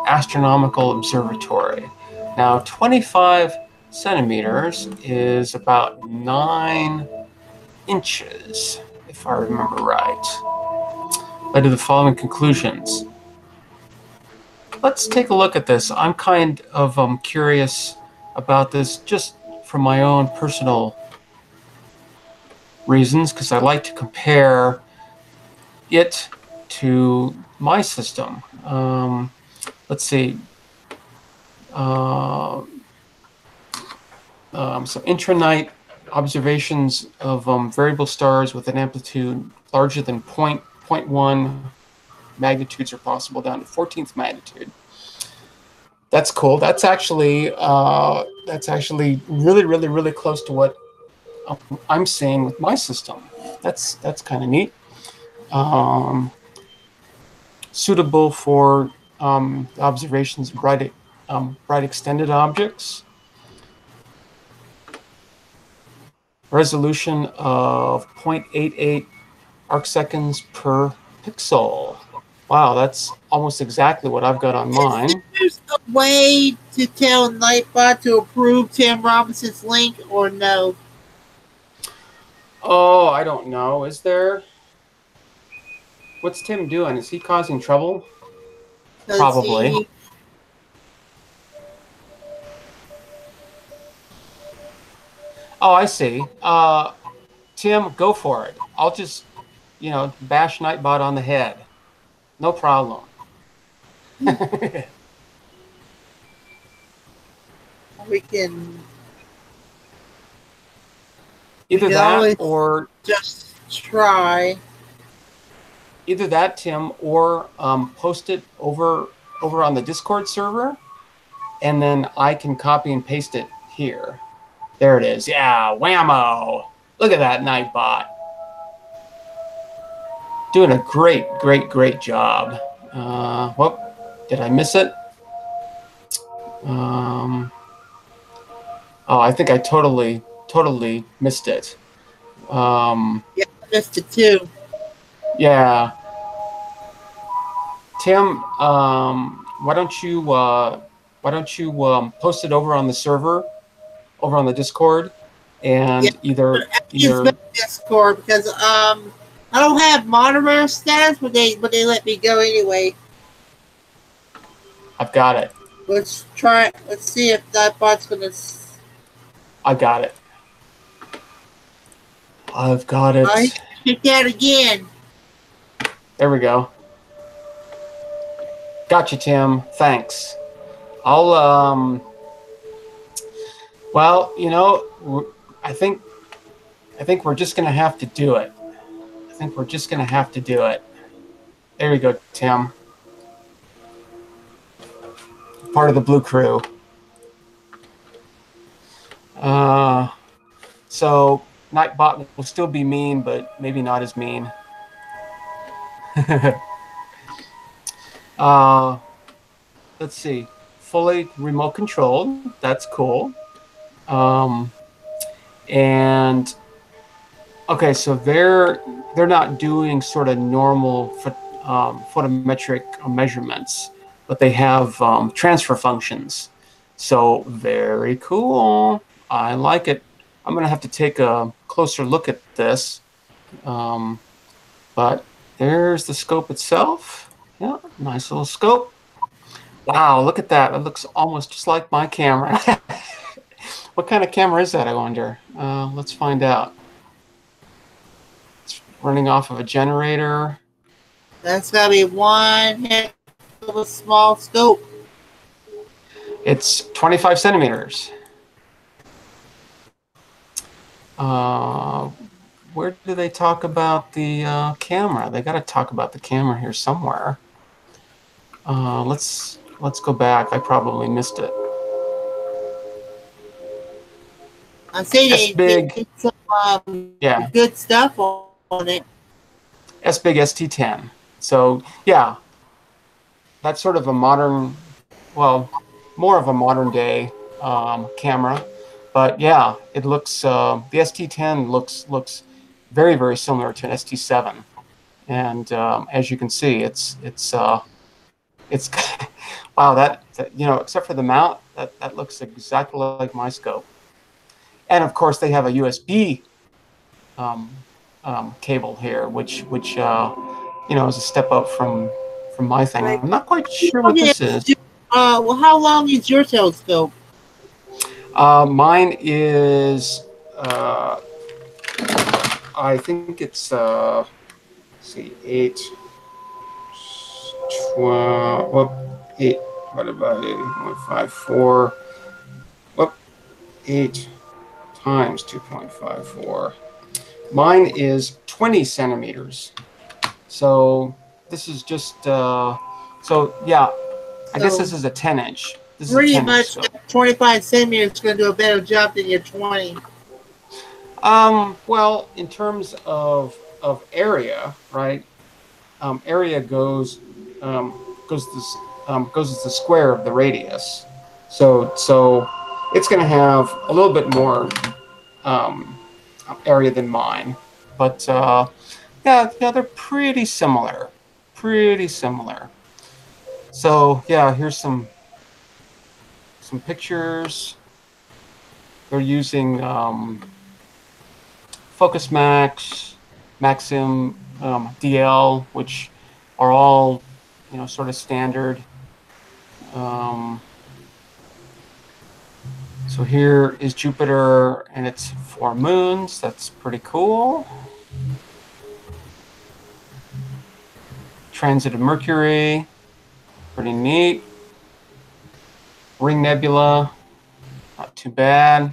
Astronomical Observatory. Now, 25 centimeters is about 9 inches, if I remember right. Led to the following conclusions. Let's take a look at this. I'm kind of curious about this just from my own personal reasons, because I like to compare it to my system. Let's see. So intranight observations of variable stars with an amplitude larger than 0.1 magnitudes are possible down to 14th magnitude. That's cool. That's actually really close to what I'm seeing with my system. That's kind of neat. Suitable for observations of bright extended objects. Resolution of 0.88 arcseconds per pixel. Wow, that's almost exactly what I've got on mine. Is there a way to tell Nightbot to approve Tim Robinson's link or no? Oh, I don't know. Is there? What's Tim doing? Is he causing trouble? Does Probably. he? Oh, I see. Tim, go for it. I'll just, bash Nightbot on the head. No problem. We can. Either that or just try. Either that, Tim, or post it over on the Discord server, and then I can copy and paste it here. There it is. Yeah, whammo! Look at that Nightbot. Doing a great, great, great job. Whoop, did I miss it? Oh, I think I totally missed it. Yeah, I missed it too. Yeah. Tim, why don't you post it over on the server, over on the Discord, and either Discord because I don't have moderator status, but they let me go anyway. I've got it. Let's try. Let's see if that bot's gonna. I got it. I've got it. I hit that again. There we go. Gotcha, Tim. Thanks. I'll well, I think we're just gonna have to do it. There you go, Tim. Part of the Blue Crew. So Nightbot will still be mean, but maybe not as mean. Let's see. Fully remote controlled. That's cool. And okay, so they're not doing sort of normal photometric measurements, but they have transfer functions. So very cool. I like it. I'm gonna have to take a closer look at this. But there's the scope itself. Yeah, nice little scope. Wow, look at that. It looks almost just like my camera. What kind of camera is that, I wonder? Let's find out. It's running off of a generator. That's gotta be one heck of a small scope. It's 25 centimeters. Where do they talk about the camera? They got to talk about the camera here somewhere. Let's go back. I probably missed it. I say they did some good stuff on it. S-Big ST10. So yeah, that's sort of a modern, well, more of a modern day camera. But yeah, it looks the ST10 looks very, very similar to an ST7, and as you can see, it's wow, that except for the mount, that looks exactly like my scope. And of course, they have a USB cable here, which is a step up from my thing. I'm not quite sure what this is. Well, how long is your telescope? Mine is, I think it's, let's see, 8, 12, whoop, 8, what about 8.54, whoop, 8 times 2.54. Mine is 20 centimeters. So this is just, so yeah, I guess this is a 10-inch. Pretty much 25 centimeters is going to do a better job than your 20. Well, in terms of area, right? Area goes as the square of the radius. So it's going to have a little bit more area than mine, but yeah, they're pretty similar. pretty similar. So yeah, here's some pictures. They're using Focus Max, Maxim, DL, which are all, you know, sort of standard. So here is Jupiter and its 4 moons. That's pretty cool. Transit of Mercury, pretty neat. Ring Nebula, not too bad.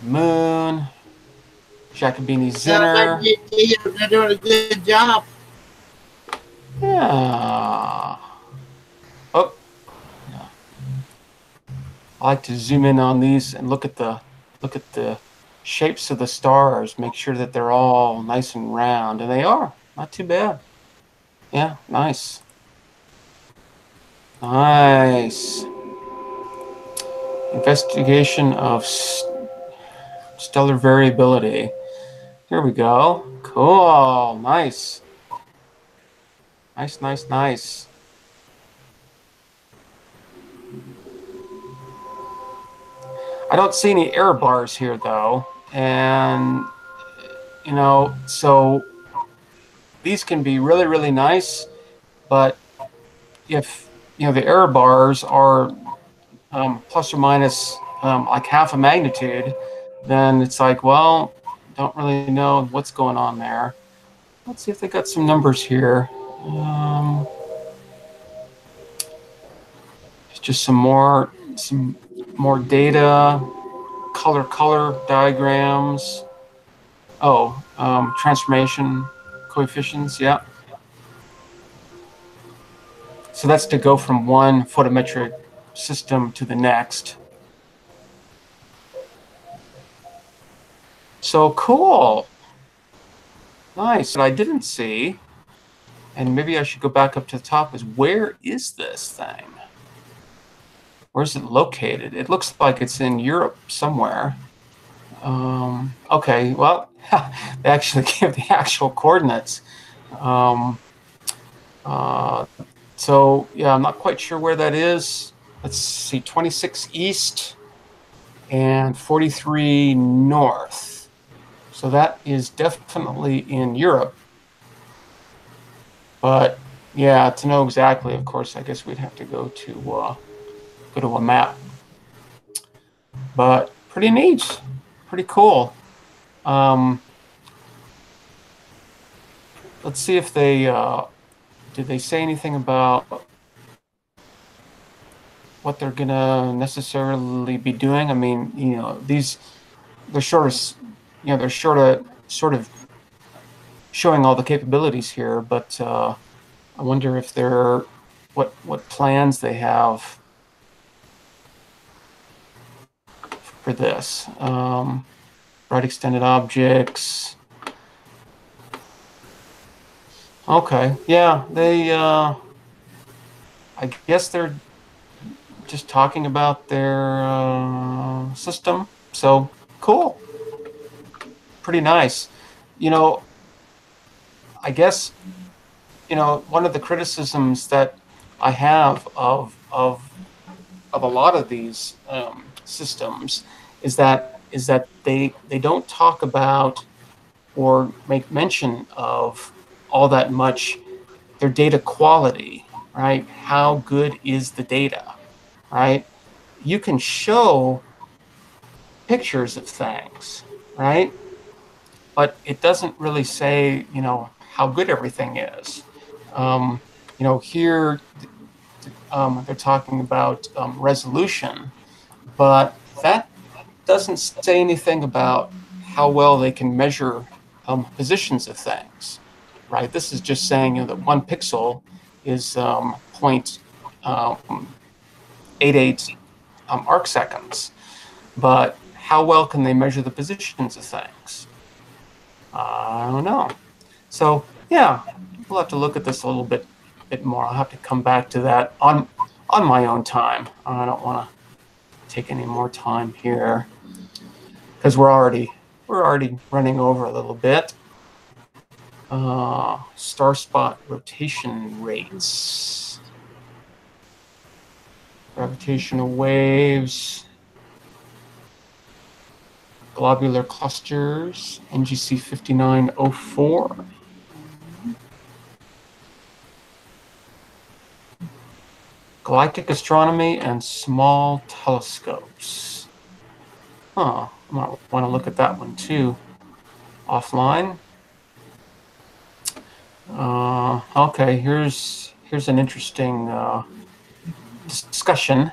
Moon, Jacobini Zinner. They're doing a good job. Yeah. Oh. Yeah. I like to zoom in on these and look at the shapes of the stars. Make sure that they're all nice and round, and they are. Not too bad. Yeah, nice. Nice. Investigation of stellar variability. Here we go. Cool. Nice. Nice, nice, nice. I don't see any error bars here, though. And, you know, so these can be really, really nice. But if, you know, the error bars are plus or minus like half a magnitude, then it's like, well, don't really know what's going on there. Let's see if they got some numbers here. Just some more data, color diagrams. Oh, transformation coefficients. Yeah. So that's to go from one photometric system to the next. So cool. Nice. What I didn't see, and maybe I should go back up to the top, is where is this thing? Where's it located? It looks like it's in Europe somewhere. Okay, well, they actually give the actual coordinates. So, yeah, I'm not quite sure where that is. Let's see, 26 east and 43 north. So that is definitely in Europe. But, yeah, to know exactly, of course, I guess we'd have to go to a map. But pretty neat, pretty cool. Let's see if they did they say anything about what they're gonna necessarily be doing. I mean, you know, they're sort of showing all the capabilities here, but I wonder if they're what plans they have for this. Bright extended objects. Okay, yeah, they, I guess they're just talking about their system. So, cool. Pretty nice. You know, I guess, you know, one of the criticisms that I have of a lot of these systems is that they don't talk about or make mention of all that much their data quality, right? How good is the data, right? You can show pictures of things, right? But it doesn't really say, you know, how good everything is. You know, here they're talking about resolution, but that doesn't say anything about how well they can measure positions of things, right? This is just saying, you know, that 1 pixel is 0.88 arc seconds, but how well can they measure the positions of things? I don't know. So yeah, we'll have to look at this a little bit more. I'll have to come back to that on my own time. I don't want to take any more time here because we're already running over a little bit. Star spot rotation rates. Gravitational waves. Globular clusters. NGC 5904. Galactic astronomy and small telescopes. Huh. I might want to look at that one too. Offline. Okay, here's an interesting discussion.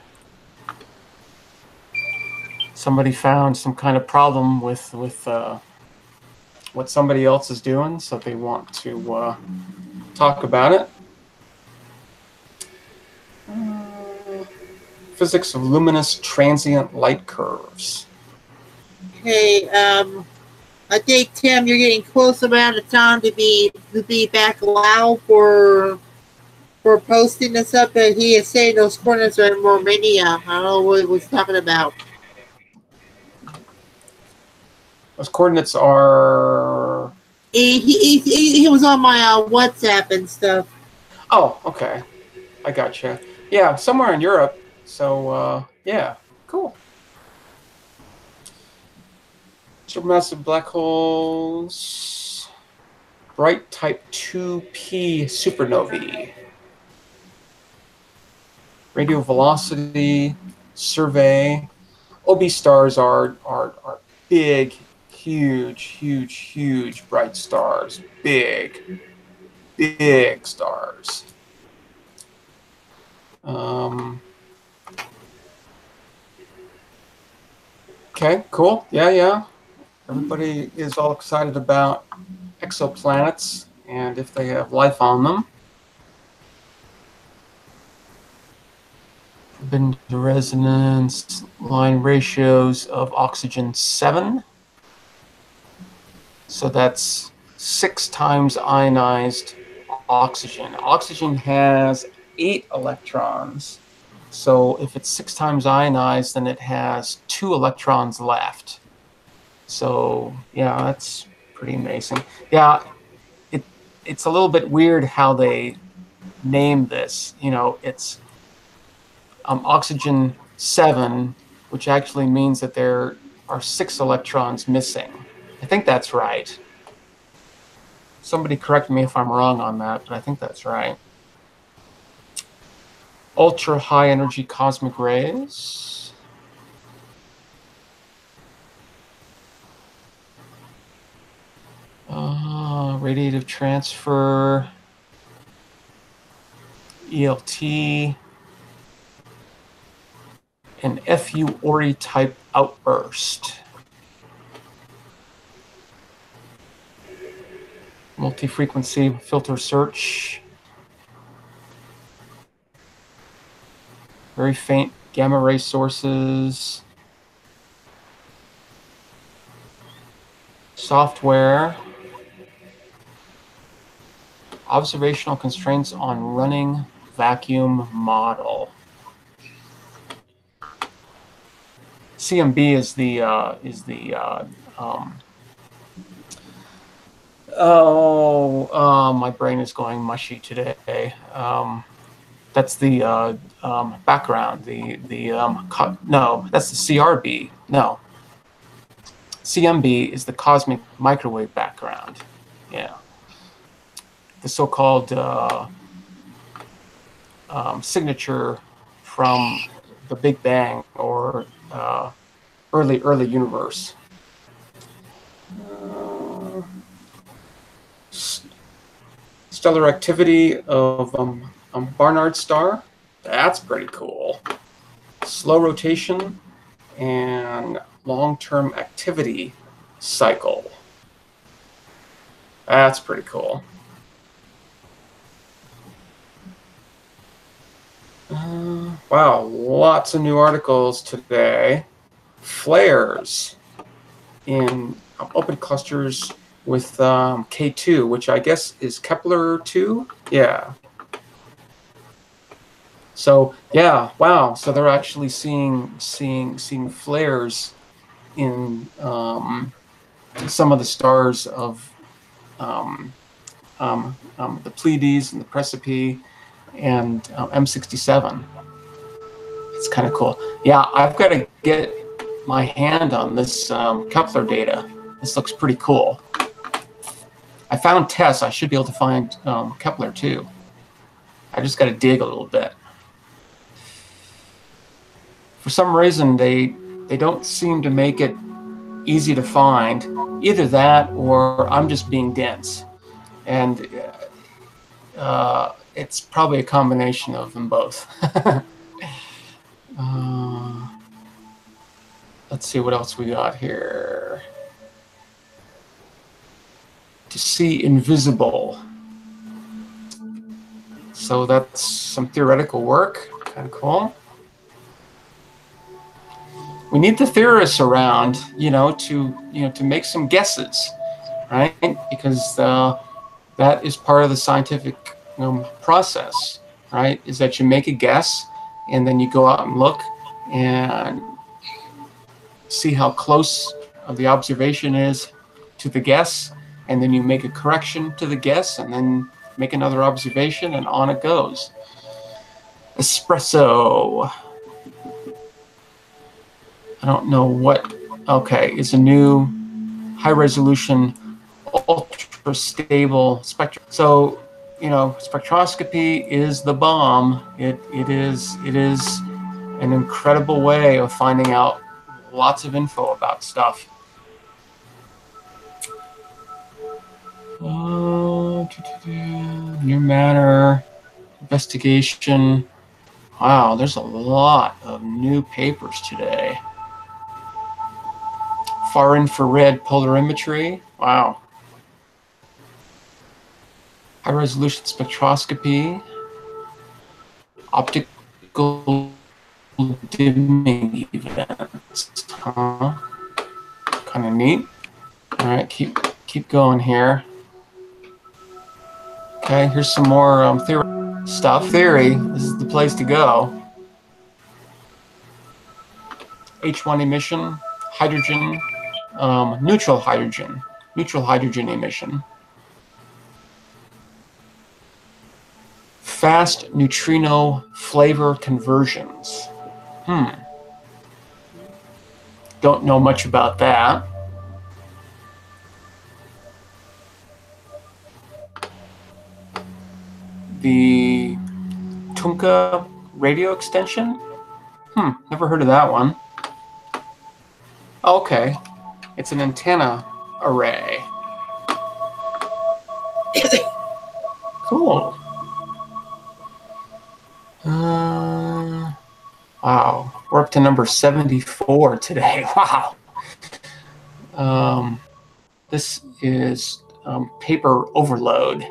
Somebody found some kind of problem with what somebody else is doing, so they want to talk about it. Physics of luminous transient light curves. Hey, I think Tim, you're getting close amount of time to be back allowed for posting this up. And he is saying those coordinates are in Romania. I don't know what he was talking about. Those coordinates are. He was on my WhatsApp and stuff. Oh, okay. I gotcha. Yeah, somewhere in Europe. So, yeah, cool. Supermassive black holes. Bright type 2P supernovae. Radio velocity survey. OB stars are big, huge bright stars. Big stars. Okay, cool. Yeah. Everybody is all excited about exoplanets and if they have life on them. Forbidden resonance line ratios of oxygen 7. So that's 6 times ionized oxygen. Oxygen has 8 electrons. So if it's 6 times ionized, then it has 2 electrons left. So yeah, that's pretty amazing. Yeah, it's a little bit weird how they name this. You know, it's oxygen 7, which actually means that there are 6 electrons missing. I think that's right. Somebody correct me if I'm wrong on that, but I think that's right. Ultra high energy cosmic rays. Radiative transfer. ELT. An FU Ori type outburst. Multi-frequency filter search. Very faint gamma ray sources. Software. Observational constraints on running vacuum model. CMB is the my brain is going mushy today. That's the background. No, that's the CRB. No, CMB is the cosmic microwave background. Yeah, the so-called signature from the Big Bang or early universe. Stellar activity of Barnard star. That's pretty cool. Slow rotation and long-term activity cycle. That's pretty cool. Wow, lots of new articles today. Flares in open clusters with K2, which I guess is Kepler 2. Yeah. So yeah, wow. So they're actually seeing flares in some of the stars of the Pleiades and the Precipice and M67. It's kind of cool. Yeah, I've got to get my hand on this Kepler data. This looks pretty cool. I found TESS. I should be able to find Kepler too. I just got to dig a little bit. For some reason, they don't seem to make it easy to find. Either that, or I'm just being dense, and it's probably a combination of them both. Let's see what else we got here. To see invisible. So that's some theoretical work. Kind of cool. We need the theorists around, to make some guesses, right? Because that is part of the scientific process, right? Is that you make a guess, and then you go out and look and see how close the observation is to the guess, and then you make a correction to the guess, and then make another observation, and on it goes. Espresso. I don't know what. Okay, it's a new high-resolution, ultra-stable spectrum. So, spectroscopy is the bomb. It is an incredible way of finding out lots of info about stuff. New matter investigation. Wow, there's a lot of new papers today. Far infrared polarimetry. Wow. High resolution spectroscopy. Optical dimming events. Huh? Kind of neat. All right, keep going here. Okay, here's some more theory stuff. Theory, this is the place to go. H1 emission, hydrogen, neutral hydrogen emission. Fast neutrino flavor conversions. Don't know much about that. The Tunka radio extension? Never heard of that one. Okay, it's an antenna array. Cool. Wow, we're up to number 74 today. Wow. This is paper overload.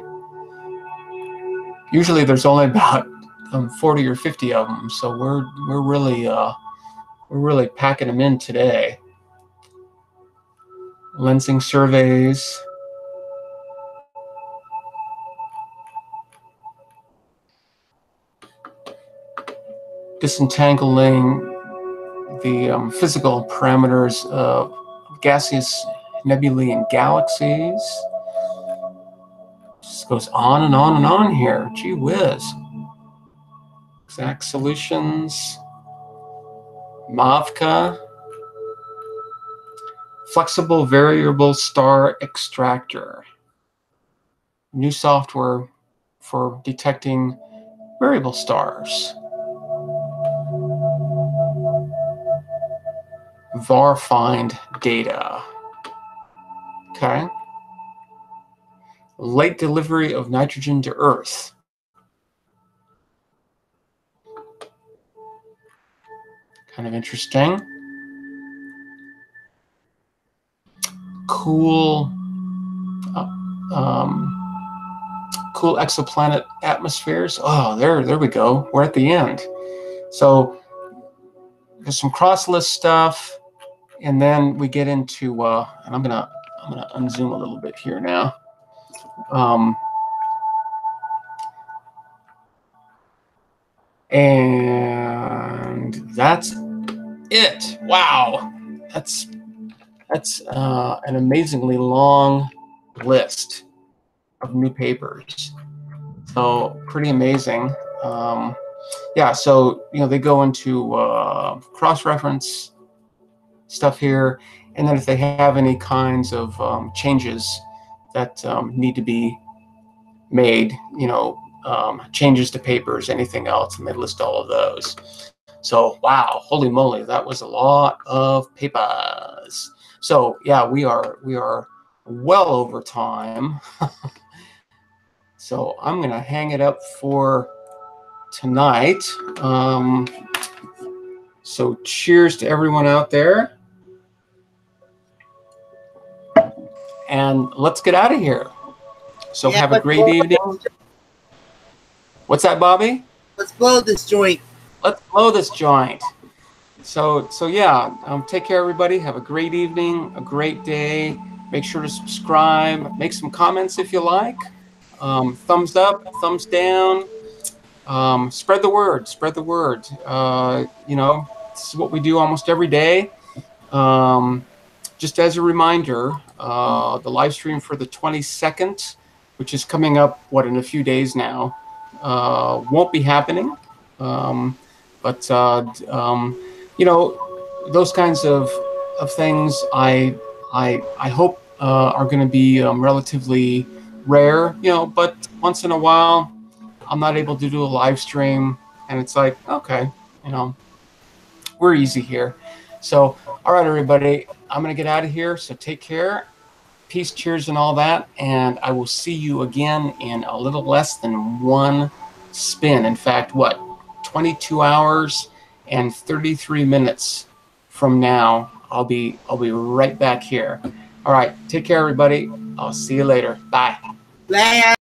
Usually there's only about 40 or 50 of them, so we're really packing them in today. Lensing surveys. Disentangling the physical parameters of gaseous nebulae and galaxies. Just goes on and on and on here. Gee whiz. Exact solutions. Mavka. Flexible variable star extractor. New software for detecting variable stars. VAR find data. Okay. Late delivery of nitrogen to Earth. Kind of interesting. Cool exoplanet atmospheres. Oh, there we go. We're at the end. So there's some cross list stuff, and then we get into and I'm gonna unzoom a little bit here now. And that's it. Wow, that's an amazingly long list. of new papers. So pretty amazing. Yeah, so they go into cross-reference stuff here, and then if they have any kinds of changes that need to be made, changes to papers, anything else, and they list all of those. So wow, holy moly, that was a lot of papers. So yeah, we are well over time. So I'm gonna hang it up for tonight. So cheers to everyone out there. And let's get out of here. So have a great evening. What's that, Bobby? Let's blow this joint. Let's blow this joint. So yeah, take care, everybody. Have a great evening, a great day. Make sure to subscribe. Make some comments if you like. Thumbs up, thumbs down. Spread the word. Spread the word. This is what we do almost every day. Just as a reminder, the live stream for the 22nd, which is coming up, in a few days now, won't be happening. But those kinds of things I hope are going to be relatively rare, but once in a while I'm not able to do a live stream, and it's like, okay, we're easy here. So, all right, everybody, I'm going to get out of here. So take care. Peace, cheers, and all that. And I will see you again in a little less than one spin. In fact, 22 hours and 33 minutes from now, I'll be right back here. All right, take care, everybody. I'll see you later. Bye. Bye.